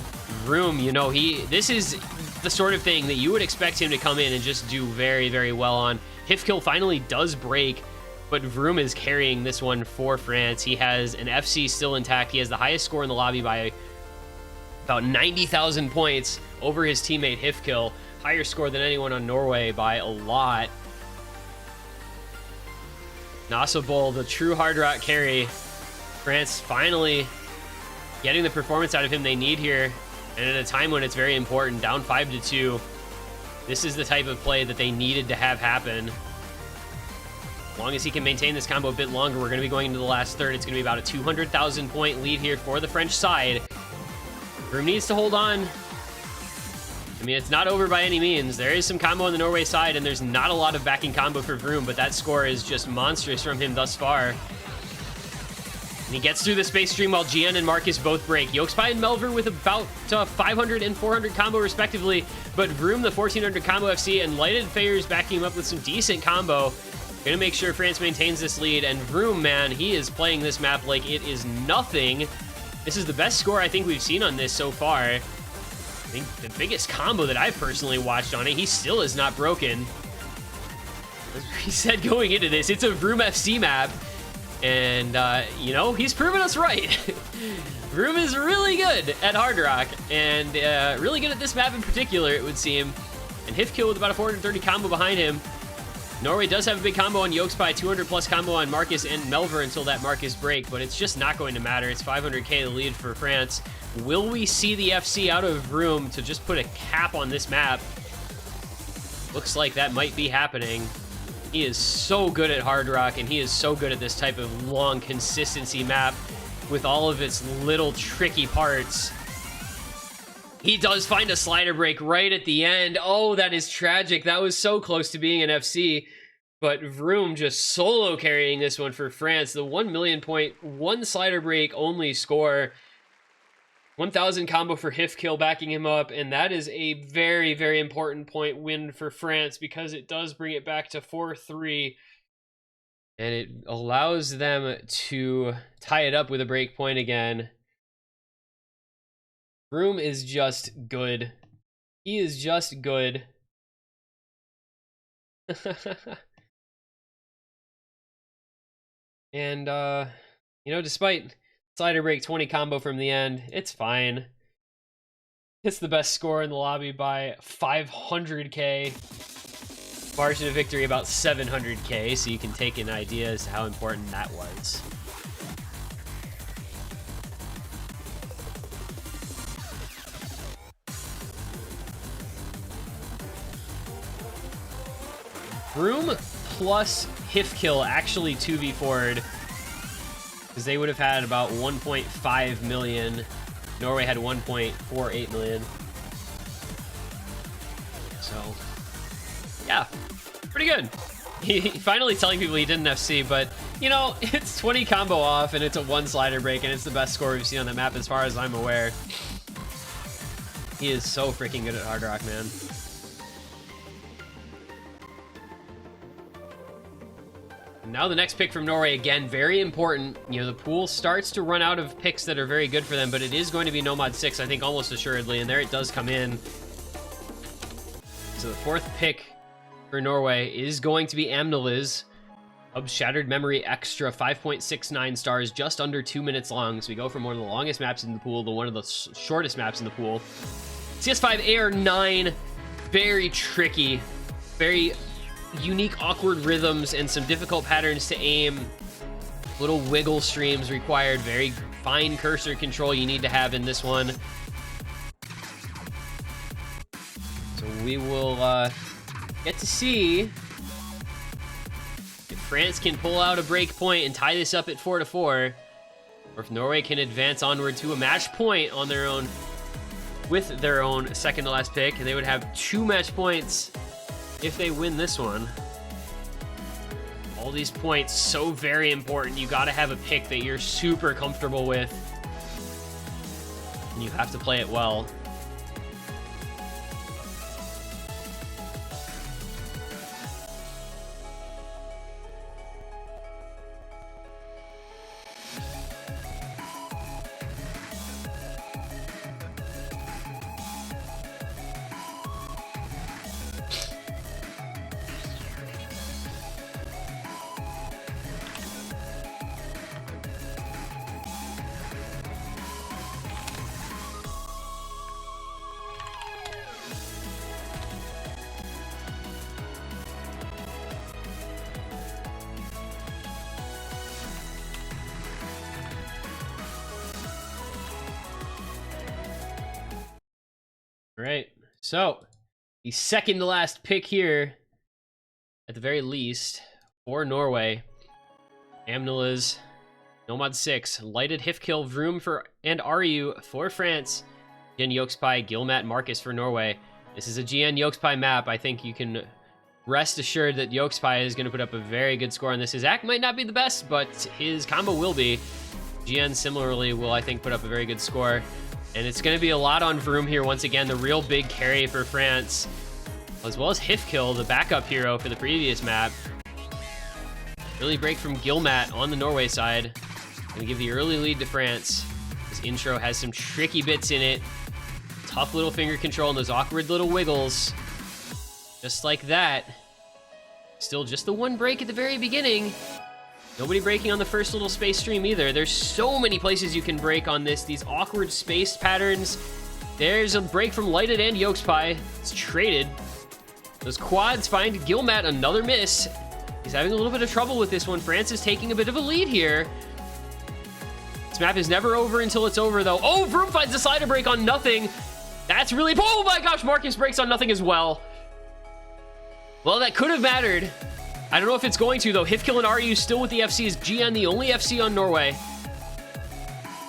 Vroom, you know, this is the sort of thing that you would expect him to come in and just do very, very well on. Hifkill finally does break, but Vroom is carrying this one for France. He has an FC still intact. He has the highest score in the lobby by about 90,000 points over his teammate Hifkill. Higher score than anyone on Norway by a lot. Nasabol, the true Hard Rock carry. France finally getting the performance out of him they need here. And at a time when it's very important, down 5-2. This is the type of play that they needed to have happen. As long as he can maintain this combo a bit longer, we're going to be going into the last third. It's going to be about a 200,000 point lead here for the French side. Vroom needs to hold on. I mean, it's not over by any means. There is some combo on the Norway side, and there's not a lot of backing combo for Vroom, but that score is just monstrous from him thus far. And he gets through the space stream while GN and Marcus both break. Yokespie and Melver with about 500 and 400 combo respectively, but Vroom the 1400 combo FC and Lighted Fayers backing him up with some decent combo. Gonna make sure France maintains this lead, and Vroom, man, he is playing this map like it is nothing. This is the best score I think we've seen on this so far. I think the biggest combo that I've personally watched on it. He still is not broken. As we said going into this, it's a Vroom FC map, and you know, he's proven us right. Vroom is really good at Hard Rock, and really good at this map in particular, it would seem. And Hifkill with about a 430 combo behind him. Norway does have a big combo on Yokespie, 200 plus combo on Marcus and Melver until that Marcus break, but it's just not going to matter. It's 500k the lead for France. Will we see the FC out of Vroom to just put a cap on this map? Looks like that might be happening. He is so good at Hard Rock, and he is so good at this type of long consistency map with all of its little tricky parts. He does find a slider break right at the end. Oh, that is tragic. That was so close to being an FC. But Vroom just solo carrying this one for France. The 1 million point, one slider break only score. 1,000 combo for Hifkill backing him up. And that is a very, very important point win for France because it does bring it back to 4-3. And it allows them to tie it up with a break point again. Vroom is just good. He is just good. And, you know, despite slider break 20 combo from the end, it's fine. It's the best score in the lobby by 500k. Margin of victory about 700k, so you can take an idea as to how important that was. Vroom plus Hifkill actually 2v4'd because they would have had about 1.5 million. Norway had 1.48 million. So, yeah, pretty good. He finally telling people he didn't FC, but, you know, it's 20 combo off and it's a one slider break and it's the best score we've seen on the map as far as I'm aware. He is so freaking good at Hard Rock, man. Now the next pick from Norway, again, very important. You know, the pool starts to run out of picks that are very good for them, but it is going to be Nomad 6, I think, almost assuredly, and there it does come in. So the fourth pick for Norway is going to be Amnaliz. Hub's Shattered Memory Extra, 5.69 stars, just under 2 minutes long. So we go from one of the longest maps in the pool to one of the shortest maps in the pool. CS5 AR9, very tricky, very unique, awkward rhythms and some difficult patterns to aim. Little wiggle streams required. Very fine cursor control you need to have in this one. So we will get to see if France can pull out a break point and tie this up at 4-4, or if Norway can advance onward to a match point on their own with their own second to last pick. And they would have 2 match points if they win this one. All these points, so very important. You got to have a pick that you're super comfortable with, and you have to play it well. All right, so the second to last pick here, at the very least, for Norway. Amnala's Nomad 6, Lighted, Hifkill, Vroom for and Ryu for France. GN Yokespie, Gilmat, Marcus for Norway. This is a GN Yokespie map. I think you can rest assured that Yokespie is going to put up a very good score on this. His act might not be the best, but his combo will be. GN similarly will, I think, put up a very good score. And it's going to be a lot on Vroom here. Once again, the real big carry for France, as well as Hifkill, the backup hero for the previous map. Early break from Gilmat on the Norway side. Going to give the early lead to France. This intro has some tricky bits in it. Tough little finger control and those awkward little wiggles. Just like that. Still just the one break at the very beginning. Nobody breaking on the first little space stream either. There's so many places you can break on this. These awkward spaced patterns. There's a break from Lighted and Yokespie. It's traded. Those quads find Gilmat, another miss. He's having a little bit of trouble with this one. France is taking a bit of a lead here. This map is never over until it's over, though. Oh, Vroom finds the slider break on nothing. That's really... Oh my gosh, Marcus breaks on nothing as well. Well, that could have mattered. I don't know if it's going to, though. Hifkill and Ryu still with the FCs. GN, the only FC on Norway.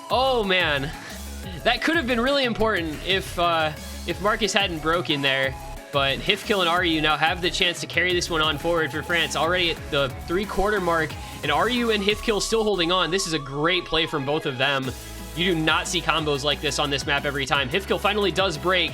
Oh, man. That could have been really important if Marcus hadn't broken there. But Hifkill and Ryu now have the chance to carry this one on forward for France. Already at the 3/4 mark. And Ryu and Hifkill still holding on. This is a great play from both of them. You do not see combos like this on this map every time. Hifkill finally does break.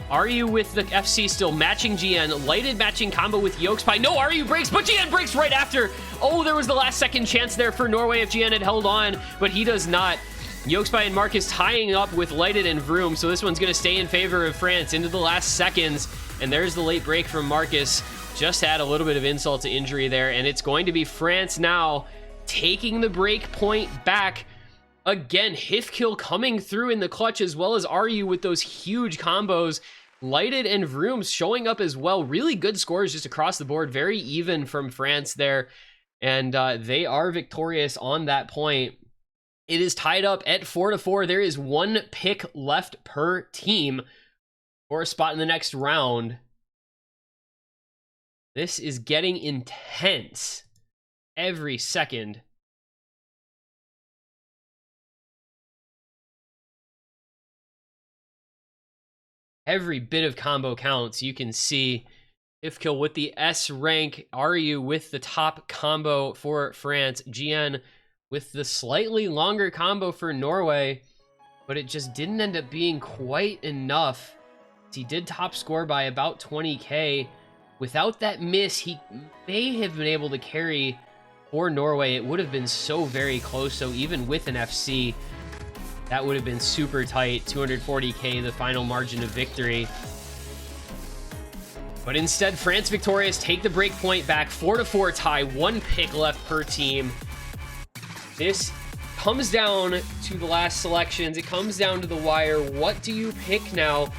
Ryu with the FC still matching GN. Lighted matching combo with Yokespie. No, Ryu breaks, but GN breaks right after. Oh, there was the last second chance there for Norway if GN had held on, but he does not. Yokespie and Marcus tying up with Lighted and Vroom, so this one's going to stay in favor of France into the last seconds. And there's the late break from Marcus. Just had a little bit of insult to injury there, and it's going to be France now taking the break point back. Again, Hifkill coming through in the clutch, as well as Ryu with those huge combos. Lighted and Vroom showing up as well. Really good scores just across the board. Very even from France there. And they are victorious on that point. It is tied up at 4-4. There is one pick left per team for a spot in the next round. This is getting intense every second. Every bit of combo counts. You can see Hifkill with the S rank, Ryu with the top combo for France, GN with the slightly longer combo for Norway, but it just didn't end up being quite enough. He did top score by about 20k. Without that miss, he may have been able to carry for Norway. It would have been so very close, so even with an FC, that would have been super tight. 240k, the final margin of victory. But instead, France victorious, take the break point back. 4-4 tie, one pick left per team. This comes down to the last selections. It comes down to the wire. What do you pick now?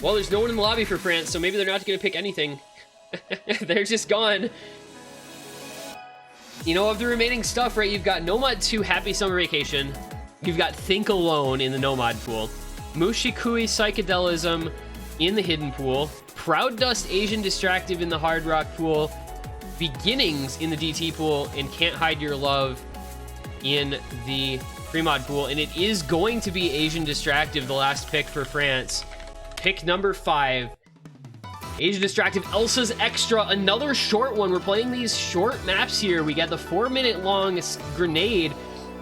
Well, there's no one in the lobby for France, so maybe they're not going to pick anything. They're just gone. You know, of the remaining stuff, right, you've got Nomad 2 Happy Summer Vacation. You've got Think Alone in the Nomad pool. Mushikui Psychedelism in the Hidden pool. Proud Dust Asian Distractive in the Hard Rock pool. Beginnings in the DT pool. And Can't Hide Your Love in the Pre-Mod pool. And it is going to be Asian Distractive, the last pick for France. Pick number 5. Asian Distractive, Elsa's Extra, another short one. We're playing these short maps here. We got the 4-minute long Grenade,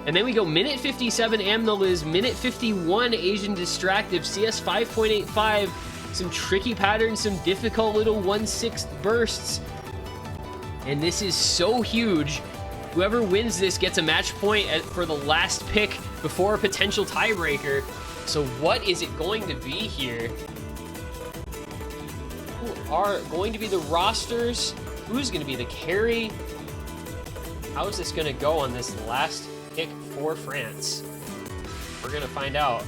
and then we go minute 57 Amnaliz, minute 51 Asian Distractive, CS 5.85, some tricky patterns, some difficult little 1/6 bursts. And this is so huge. Whoever wins this gets a match point for the last pick before a potential tiebreaker. So what is it going to be here? Who are going to be the rosters? Who's going to be the carry? How is this going to go on this last pick for France? We're going to find out.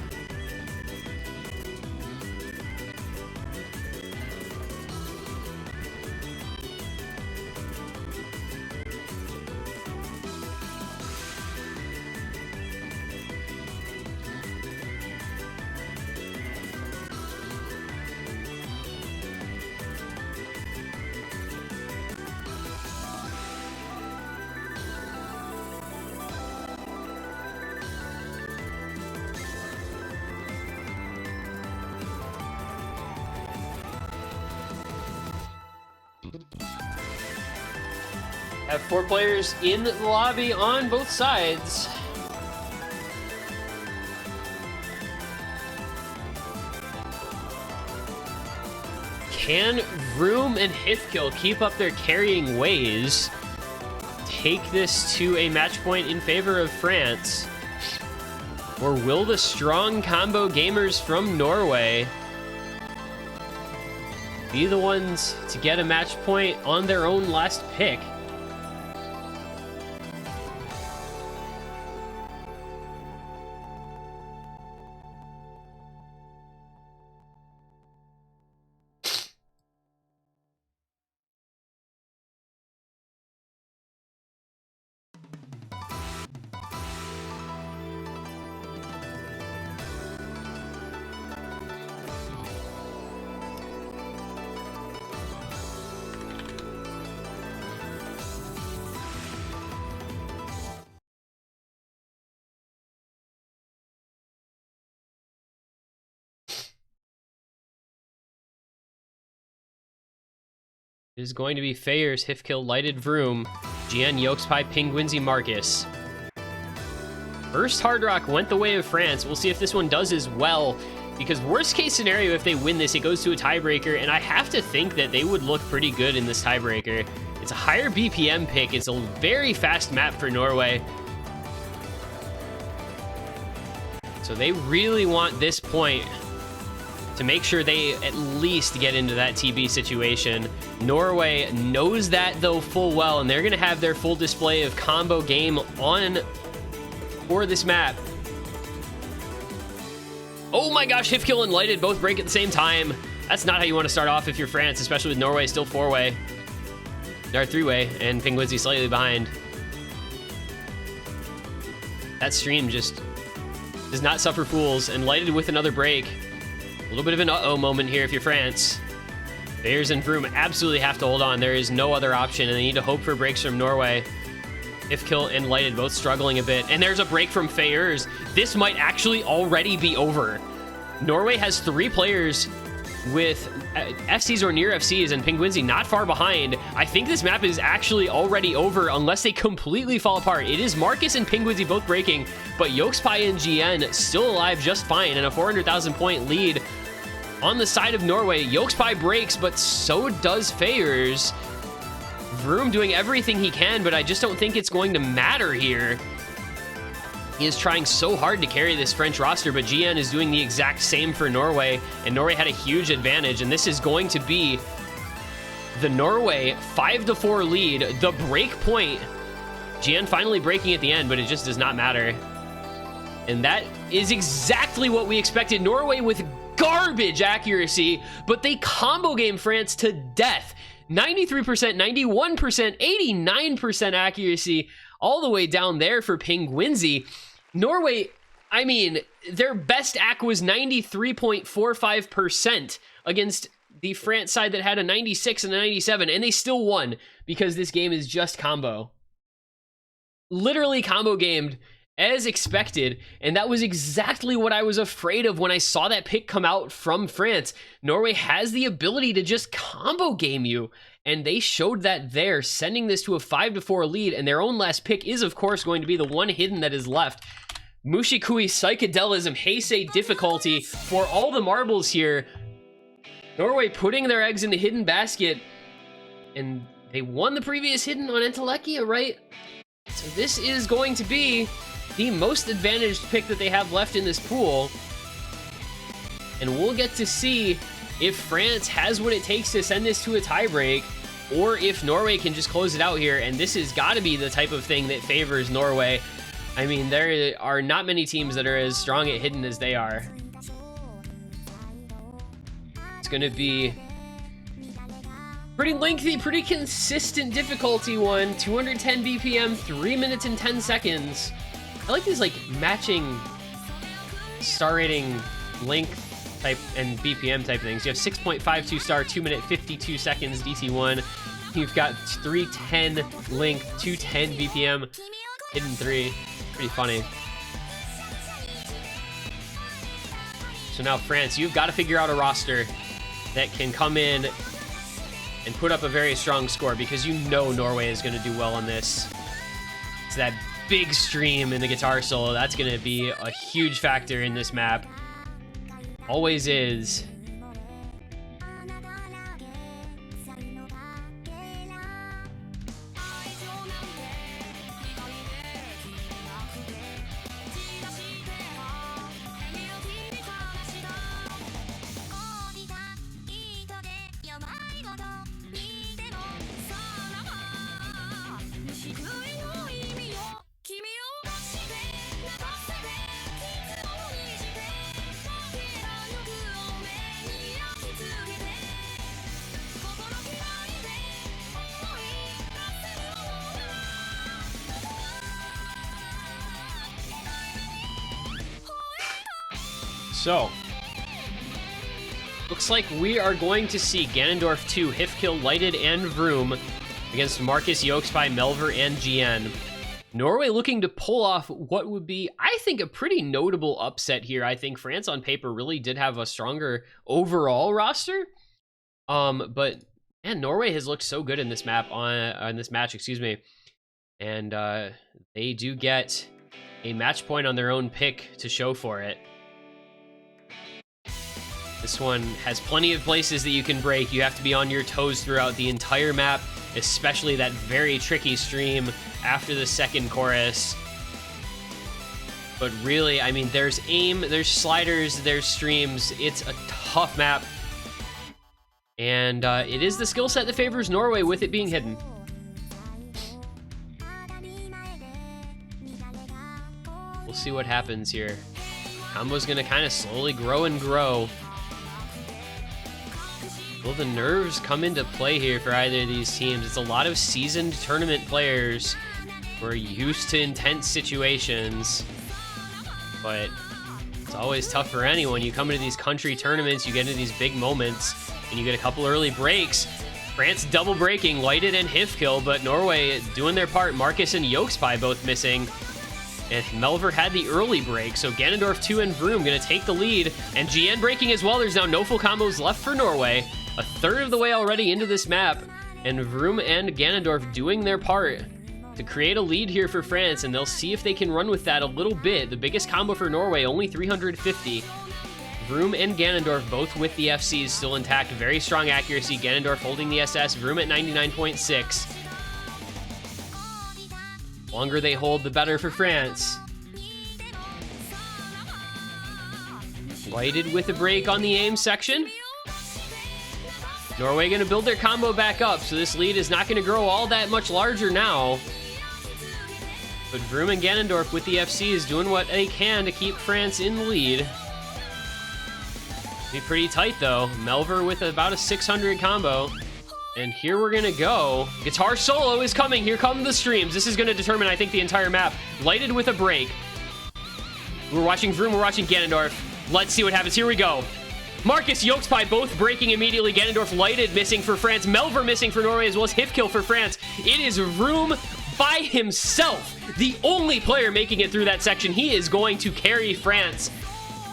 Have 4 players in the lobby on both sides. Can Vroom and Hifkill keep up their carrying ways? Take this to a match point in favor of France? Or will the strong combo gamers from Norway be the ones to get a match point on their own last pick? It is going to be Fayers, Hifkill, Lighted Vroom, GN, Yokespie, Penguinsy, Marcus. First Hard Rock went the way of France. We'll see if this one does as well, because worst case scenario, if they win this, it goes to a tiebreaker, and I have to think that they would look pretty good in this tiebreaker. It's a higher BPM pick. It's a very fast map for Norway. So they really want this point to make sure they at least get into that TB situation. Norway knows that, though, full well, and they're going to have their full display of combo game on for this map. Oh my gosh, Hifkill and Lighted both break at the same time. That's not how you want to start off if you're France, especially with Norway still 4-way. They're 3-way, and Penguinsy slightly behind. That stream just does not suffer fools, and Lighted with another break. A little bit of an uh-oh moment here if you're France. Fayers and Vroom absolutely have to hold on. There is no other option, and they need to hope for breaks from Norway. Hifkill and Lighted both struggling a bit. And there's a break from Fayers. This might actually already be over. Norway has 3 players with FCs or near FCs, and Penguinsy not far behind. I think this map is actually already over unless they completely fall apart. It is Marcus and Penguinsy both breaking, but Yokespie and GN still alive just fine, and a 400,000 point lead on the side of Norway. Yokespie breaks, but so does Fayers. Vroom doing everything he can, but I just don't think it's going to matter here. He is trying so hard to carry this French roster, but GN is doing the exact same for Norway, and Norway had a huge advantage, and this is going to be the Norway 5-4 lead, the break point. GN finally breaking at the end, but it just does not matter. And that is exactly what we expected. Norway with garbage accuracy, but they combo game France to death. 93%, 91%, 89% accuracy, all the way down there for Penguinzy. Norway, I mean, their best ac was 93.45% against the France side that had a 96 and a 97, and they still won because this game is just combo. Literally combo gamed as expected, and that was exactly what I was afraid of when I saw that pick come out from France. Norway has the ability to just combo game you, and they showed that there, sending this to a 5-4 lead, and their own last pick is, of course, going to be the one hidden that is left. Mushikui, Psychedelism, Heisei difficulty for all the marbles here. Norway putting their eggs in the hidden basket, and they won the previous hidden on Entelekia, right? So this is going to be the most advantaged pick that they have left in this pool. And we'll get to see if France has what it takes to send this to a tiebreak, or if Norway can just close it out here. And this has got to be the type of thing that favors Norway. I mean, there are not many teams that are as strong at hidden as they are. It's going to be pretty lengthy, pretty consistent difficulty one. 210 BPM, 3 minutes and 10 seconds. I like these like matching star rating length type and BPM type things. You have 6.52 star, 2 minute 52 seconds DT1. You've got 310 length, 210 BPM, hidden 3. Pretty funny. So now France, you've got to figure out a roster that can come in and put up a very strong score, because you know Norway is going to do well on this. It's that big stream in the guitar solo. That's going to be a huge factor in this map. Always is. So, looks like we are going to see Ganondorf 2, Hifkill, Lighted, and Vroom against Marcus, Yokespy, Melver, and GN. Norway looking to pull off what would be, I think, a pretty notable upset here. I think France on paper really did have a stronger overall roster. But man, Norway has looked so good in this map on this match, excuse me. And they do get a match point on their own pick to show for it. This one has plenty of places that you can break. You have to be on your toes throughout the entire map, especially that very tricky stream after the second chorus. But really, I mean, there's aim, there's sliders, there's streams. It's a tough map. And it is the skill set that favors Norway with it being hidden. We'll see what happens here. Combo's gonna kind of slowly grow and grow. Will the nerves come into play here for either of these teams? It's a lot of seasoned tournament players who are used to intense situations, but it's always tough for anyone. You come into these country tournaments, you get into these big moments, and you get a couple early breaks. France double breaking, Lighted and Hifkill, but Norway doing their part. Marcus and Yokespy both missing. And Melver had the early break, so Ganondorf 2 and Vroom gonna take the lead, and GN breaking as well. There's now no full combos left for Norway. A third of the way already into this map, and Vroom and Ganondorf doing their part to create a lead here for France, and they'll see if they can run with that a little bit. The biggest combo for Norway, only 350. Vroom and Ganondorf both with the FCs still intact. Very strong accuracy. Ganondorf holding the SS. Vroom at 99.6. Longer they hold, the better for France. Lighted with a break on the aim section. Norway gonna build their combo back up, so this lead is not gonna grow all that much larger now. But Vroom and Ganondorf with the FCs doing what they can to keep France in the lead. Be pretty tight though. Melver with about a 600 combo. And here we're gonna go. Guitar solo is coming. Here come the streams. This is gonna determine, I think, the entire map. Lighted with a break. We're watching Vroom, we're watching Ganondorf. Let's see what happens. Here we go. Marcus, Yokespie both breaking immediately. Ganondorf lighted, missing for France. Melver missing for Norway, as well as Hifkill for France. It is Vroom by himself, the only player making it through that section. He is going to carry France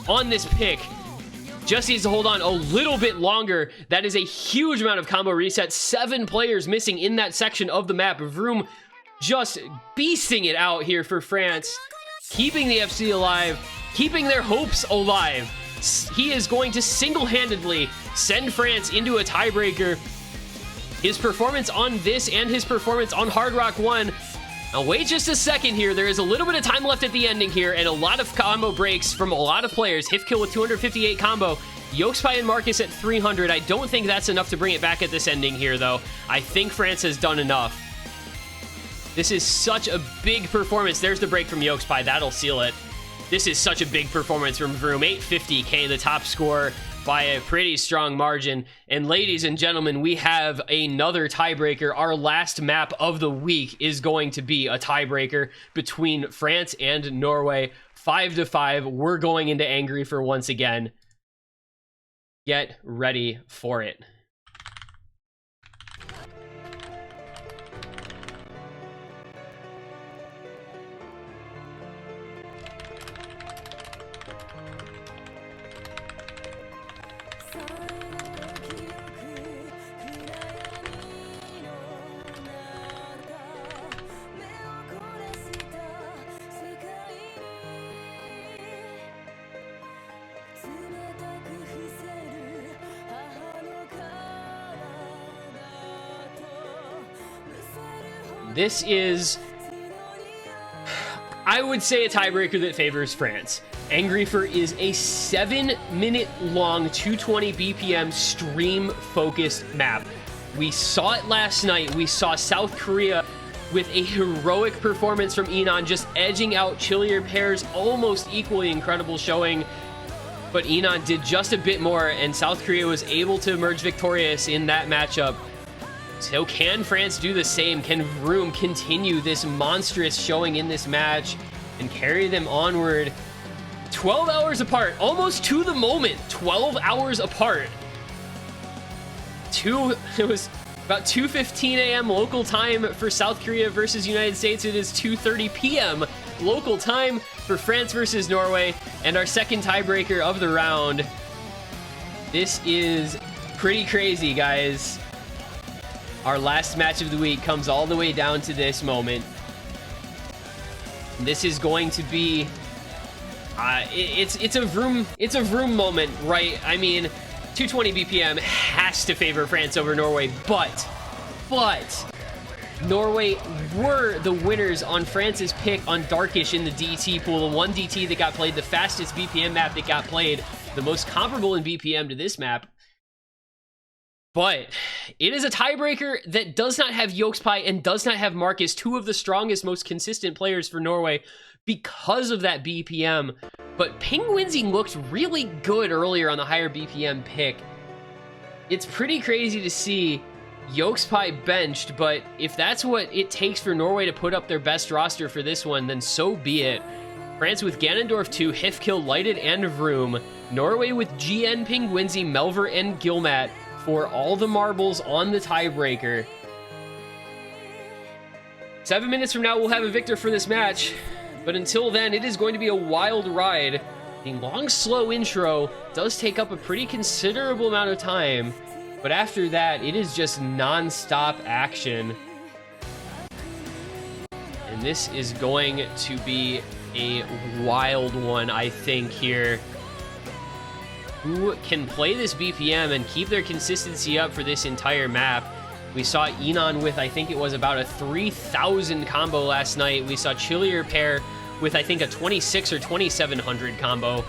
on this pick. Just needs to hold on a little bit longer. That is a huge amount of combo resets. 7 players missing in that section of the map. Vroom just beasting it out here for France, keeping the FC alive, keeping their hopes alive. He is going to single-handedly send France into a tiebreaker. His performance on this and his performance on Hard Rock 1. Now wait just a second here. There is a little bit of time left at the ending here, and a lot of combo breaks from a lot of players. Hifkill with 258 combo. Yokespie and Marcus at 300. I don't think that's enough to bring it back at this ending here, though. I think France has done enough. This is such a big performance. There's the break from Yokespie. That'll seal it. This is such a big performance from Vroom. 850k, the top score by a pretty strong margin. And ladies and gentlemen, we have another tiebreaker. Our last map of the week is going to be a tiebreaker between France and Norway. 5-5. We're going into Angry for once again. Get ready for it. This is, I would say, a tiebreaker that favors France. Angry for is a 7-minute long 220 BPM stream-focused map. We saw it last night. We saw South Korea with a heroic performance from Enon, just edging out Chillier Pair's almost equally incredible showing. But Enon did just a bit more, and South Korea was able to emerge victorious in that matchup. So can France do the same? Can Vroom continue this monstrous showing in this match and carry them onward? 12 hours apart, almost to the moment, 12 hours apart. It was about 2:15 a.m. local time for South Korea versus United States. It is 2:30 p.m. local time for France versus Norway, and our second tiebreaker of the round. This is pretty crazy, guys. Our last match of the week comes all the way down to this moment. This is going to be it's a Vroom moment, right? I mean, 220 BPM has to favor France over Norway, but Norway were the winners on France's pick on Darkish in the DT pool, the one DT that got played, the fastest BPM map that got played, the most comparable in BPM to this map. But it is a tiebreaker that does not have Yokespie and does not have Marcus, two of the strongest, most consistent players for Norway, because of that BPM. But Penguinsy looked really good earlier on the higher BPM pick. It's pretty crazy to see Yokespie benched, but if that's what it takes for Norway to put up their best roster for this one, then so be it. France with Ganondorf 2, Hifkill, Lighted, and Vroom. Norway with GN, Penguinsy, Melver, and Gilmat for all the marbles on the tiebreaker. 7 minutes from now, we'll have a victor for this match. But until then, it is going to be a wild ride. The long, slow intro does take up a pretty considerable amount of time. But after that, it is just non-stop action. And this is going to be a wild one, I think, here. Who can play this BPM and keep their consistency up for this entire map? We saw Enon with, I think it was about a 3,000 combo last night. We saw Chillier Pair with, I think, a 26 or 2,700 combo.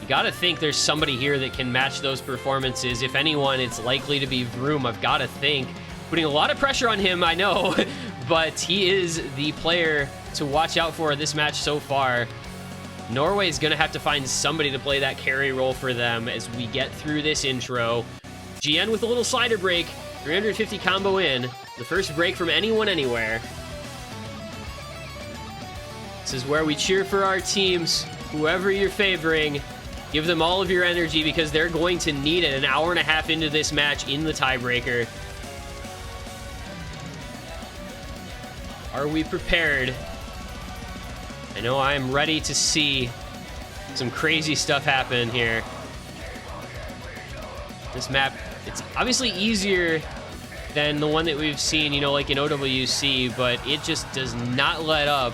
You gotta think there's somebody here that can match those performances. If anyone, it's likely to be Vroom, I've gotta think. Putting a lot of pressure on him, I know, but he is the player to watch out for this match so far. Norway's gonna have to find somebody to play that carry role for them as we get through this intro. GN with a little slider break. 350 combo in. The first break from anyone, anywhere. This is where we cheer for our teams. Whoever you're favoring, give them all of your energy because they're going to need it an hour and a half into this match in the tiebreaker. Are we prepared? I know I'm ready to see some crazy stuff happen here. This map, it's obviously easier than the one that we've seen, you know, like in OWC, but it just does not let up.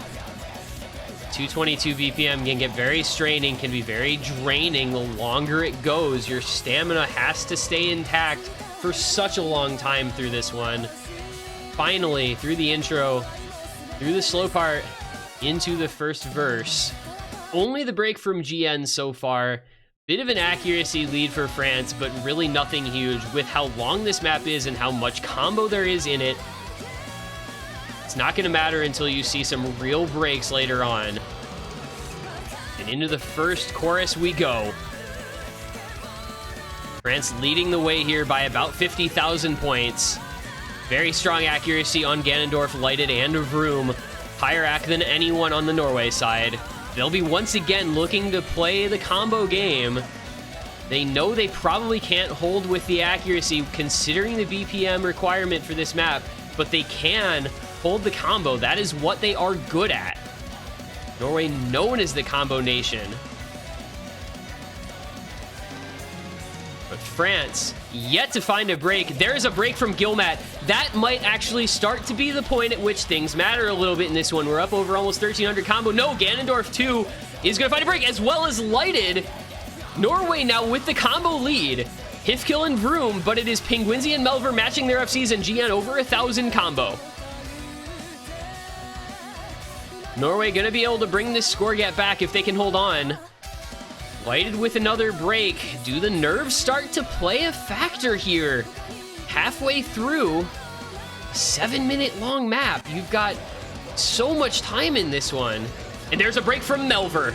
222 BPM can get very straining, can be very draining the longer it goes. Your stamina has to stay intact for such a long time through this one. Finally, through the intro, through the slow part, into the first verse. Only the break from GN so far. Bit of an accuracy lead for France, but really nothing huge. With how long this map is and how much combo there is in it, it's not going to matter until you see some real breaks later on. And into the first chorus we go. France leading the way here by about 50,000 points. Very strong accuracy on Ganondorf, Lighted, and Vroom. Higher AC than anyone on the Norway side. They'll be once again looking to play the combo game. They know they probably can't hold with the accuracy considering the BPM requirement for this map, but they can hold the combo. That is what they are good at. Norway known as the combo nation. But France yet to find a break. There's a break from Gilmat. That might actually start to be the point at which things matter a little bit in this one. We're up over almost 1,300 combo. No, Ganondorf 2 is going to find a break, as well as Lighted. Norway now with the combo lead. Hifkill and Vroom, but it is Penguinzy and Melver matching their FCs, and GN over 1,000 combo. Norway going to be able to bring this score gap back if they can hold on. Lighted with another break. Do the nerves start to play a factor here? Halfway through a 7-minute long map. You've got so much time in this one. And there's a break from Melver.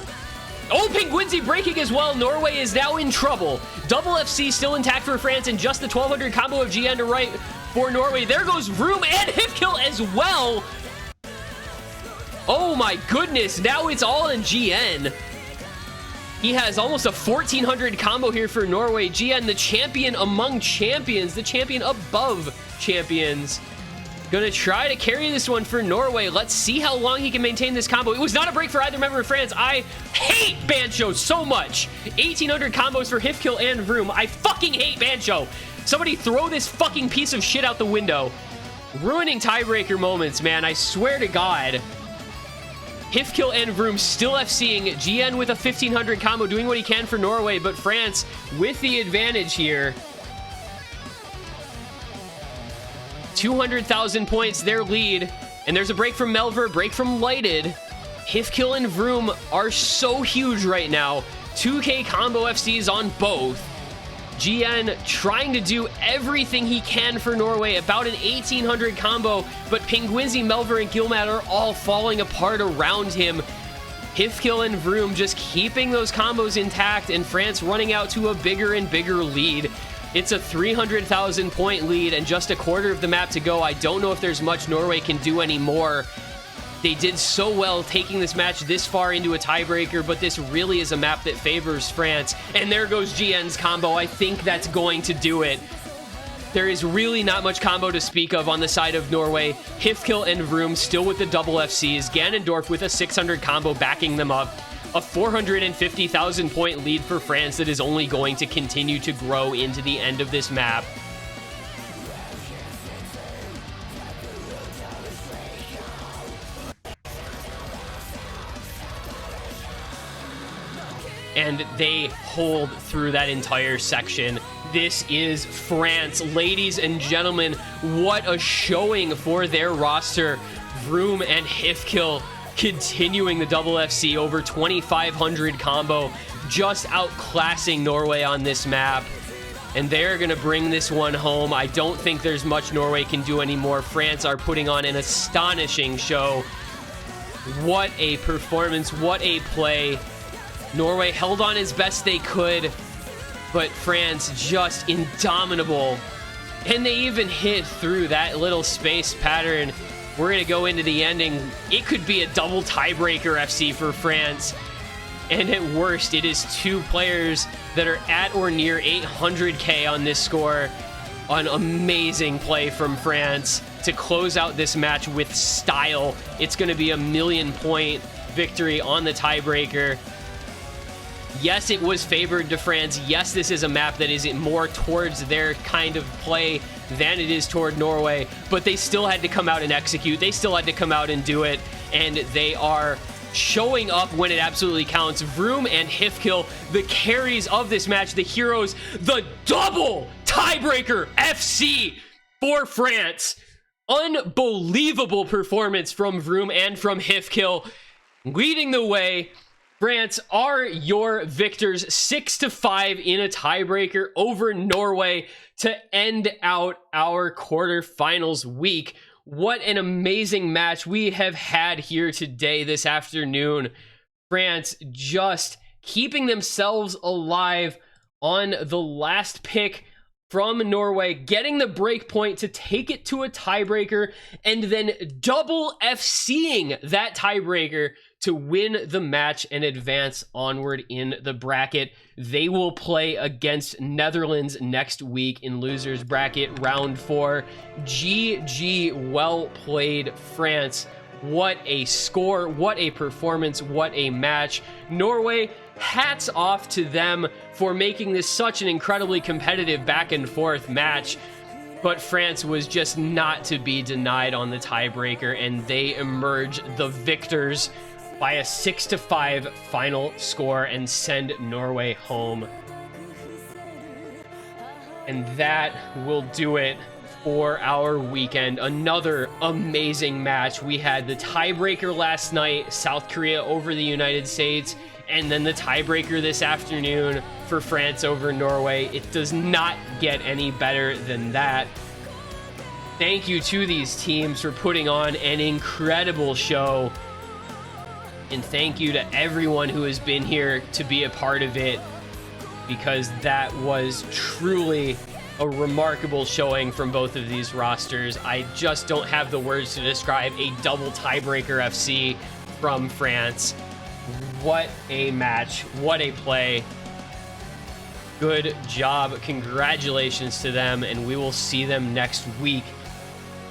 Oh, Penguinzy breaking as well. Norway is now in trouble. Double FC still intact for France, and just the 1,200 combo of GN to right for Norway. There goes Vroom and Hifkill as well. Oh my goodness, now it's all in GN. He has almost a 1,400 combo here for Norway. GN, the champion among champions, the champion above champions. Gonna try to carry this one for Norway. Let's see how long he can maintain this combo. It was not a break for either member of France. I hate Bancho so much. 1,800 combos for Hifkill and Vroom. I fucking hate Bancho. Somebody throw this fucking piece of shit out the window. Ruining tiebreaker moments, man. I swear to God. Hifkill and Vroom still FCing. GN with a 1,500 combo, doing what he can for Norway, but France with the advantage here. 200,000 points, their lead. And there's a break from Melver, break from Lighted. Hifkill and Vroom are so huge right now. 2K combo FCs on both. GN trying to do everything he can for Norway, about an 1,800 combo, but Penguinzy, Melver, and Gilmat are all falling apart around him. Hifkill and Vroom just keeping those combos intact, and France running out to a bigger and bigger lead. It's a 300,000 point lead and just a quarter of the map to go. I don't know if there's much Norway can do anymore. They did so well taking this match this far into a tiebreaker, but this really is a map that favors France. And there goes GN's combo. I think that's going to do it. There is really not much combo to speak of on the side of Norway. Hifkill and Vroom still with the double FCs. Ganondorf with a 600 combo backing them up. A 450,000 point lead for France that is only going to continue to grow into the end of this map. And they hold through that entire section. This is France. Ladies and gentlemen, what a showing for their roster. Vroom and Hifkill continuing the double FC, over 2,500 combo, just outclassing Norway on this map. And they're going to bring this one home. I don't think there's much Norway can do anymore. France are putting on an astonishing show. What a performance, what a play. Norway held on as best they could, but France just indomitable And they even hit through that little space pattern. We're going to go into the ending. It could be a double tiebreaker FC for France. And at worst, it is two players that are at or near 800K on this score. An amazing play from France to close out this match with style. It's going to be a 1,000,000-point victory on the tiebreaker. Yes, it was favored to France. Yes, this is a map that is more towards their kind of play than it is toward Norway, but they still had to come out and execute. They still had to come out and do it, and they are showing up when it absolutely counts. Vroom and Hifkill, the carries of this match, the heroes, the double tiebreaker FC for France. Unbelievable performance from Vroom and from Hifkill, leading the way. France are your victors, 6-5 in a tiebreaker over Norway to end out our quarterfinals week. What an amazing match we have had here today, this afternoon. France just keeping themselves alive on the last pick from Norway, getting the break point to take it to a tiebreaker, and then double FCing that tiebreaker to win the match and advance onward in the bracket. They will play against Netherlands next week in losers bracket round 4. GG, well played, France. What a score, what a performance, what a match. Norway, hats off to them for making this such an incredibly competitive back and forth match. But France was just not to be denied on the tiebreaker, and they emerge the victors by a 6-5 final score and send Norway home. And that will do it for our weekend. Another amazing match. We had the tiebreaker last night, South Korea over the United States, and then the tiebreaker this afternoon for France over Norway. It does not get any better than that. Thank you to these teams for putting on an incredible show. And thank you to everyone who has been here to be a part of it, because that was truly a remarkable showing from both of these rosters. I just don't have the words to describe a double tiebreaker FC from France. What a match. What a play. Good job. Congratulations to them, and we will see them next week.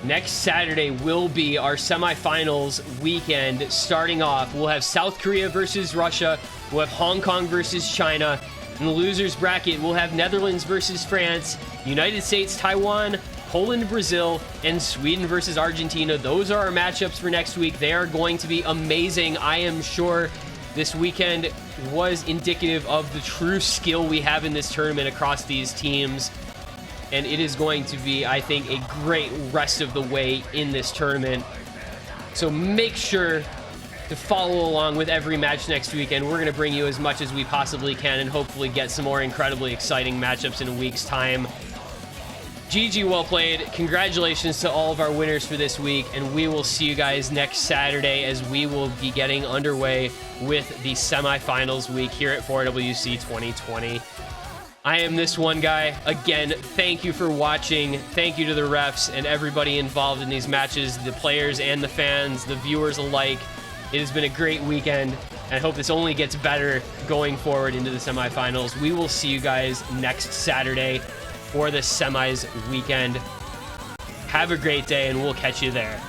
Next Saturday will be our semifinals weekend. Starting off, we'll have South Korea versus Russia. We'll have Hong Kong versus China. In the losers bracket, we'll have Netherlands versus France, United States, Taiwan, Poland, Brazil, and Sweden versus Argentina. Those are our matchups for next week. They are going to be amazing. I am sure this weekend was indicative of the true skill we have in this tournament across these teams. And it is going to be, I think, a great rest of the way in this tournament. So make sure to follow along with every match next weekend. We're going to bring you as much as we possibly can and hopefully get some more incredibly exciting matchups in a week's time. GG, well played. Congratulations to all of our winners for this week, and we will see you guys next Saturday as we will be getting underway with the semifinals week here at 4WC 2020. I am this one guy. Again, thank you for watching. Thank you to the refs and everybody involved in these matches, the players and the fans, the viewers alike. It has been a great weekend, and I hope this only gets better going forward into the semifinals. We will see you guys next Saturday for the semis weekend. Have a great day, and we'll catch you there.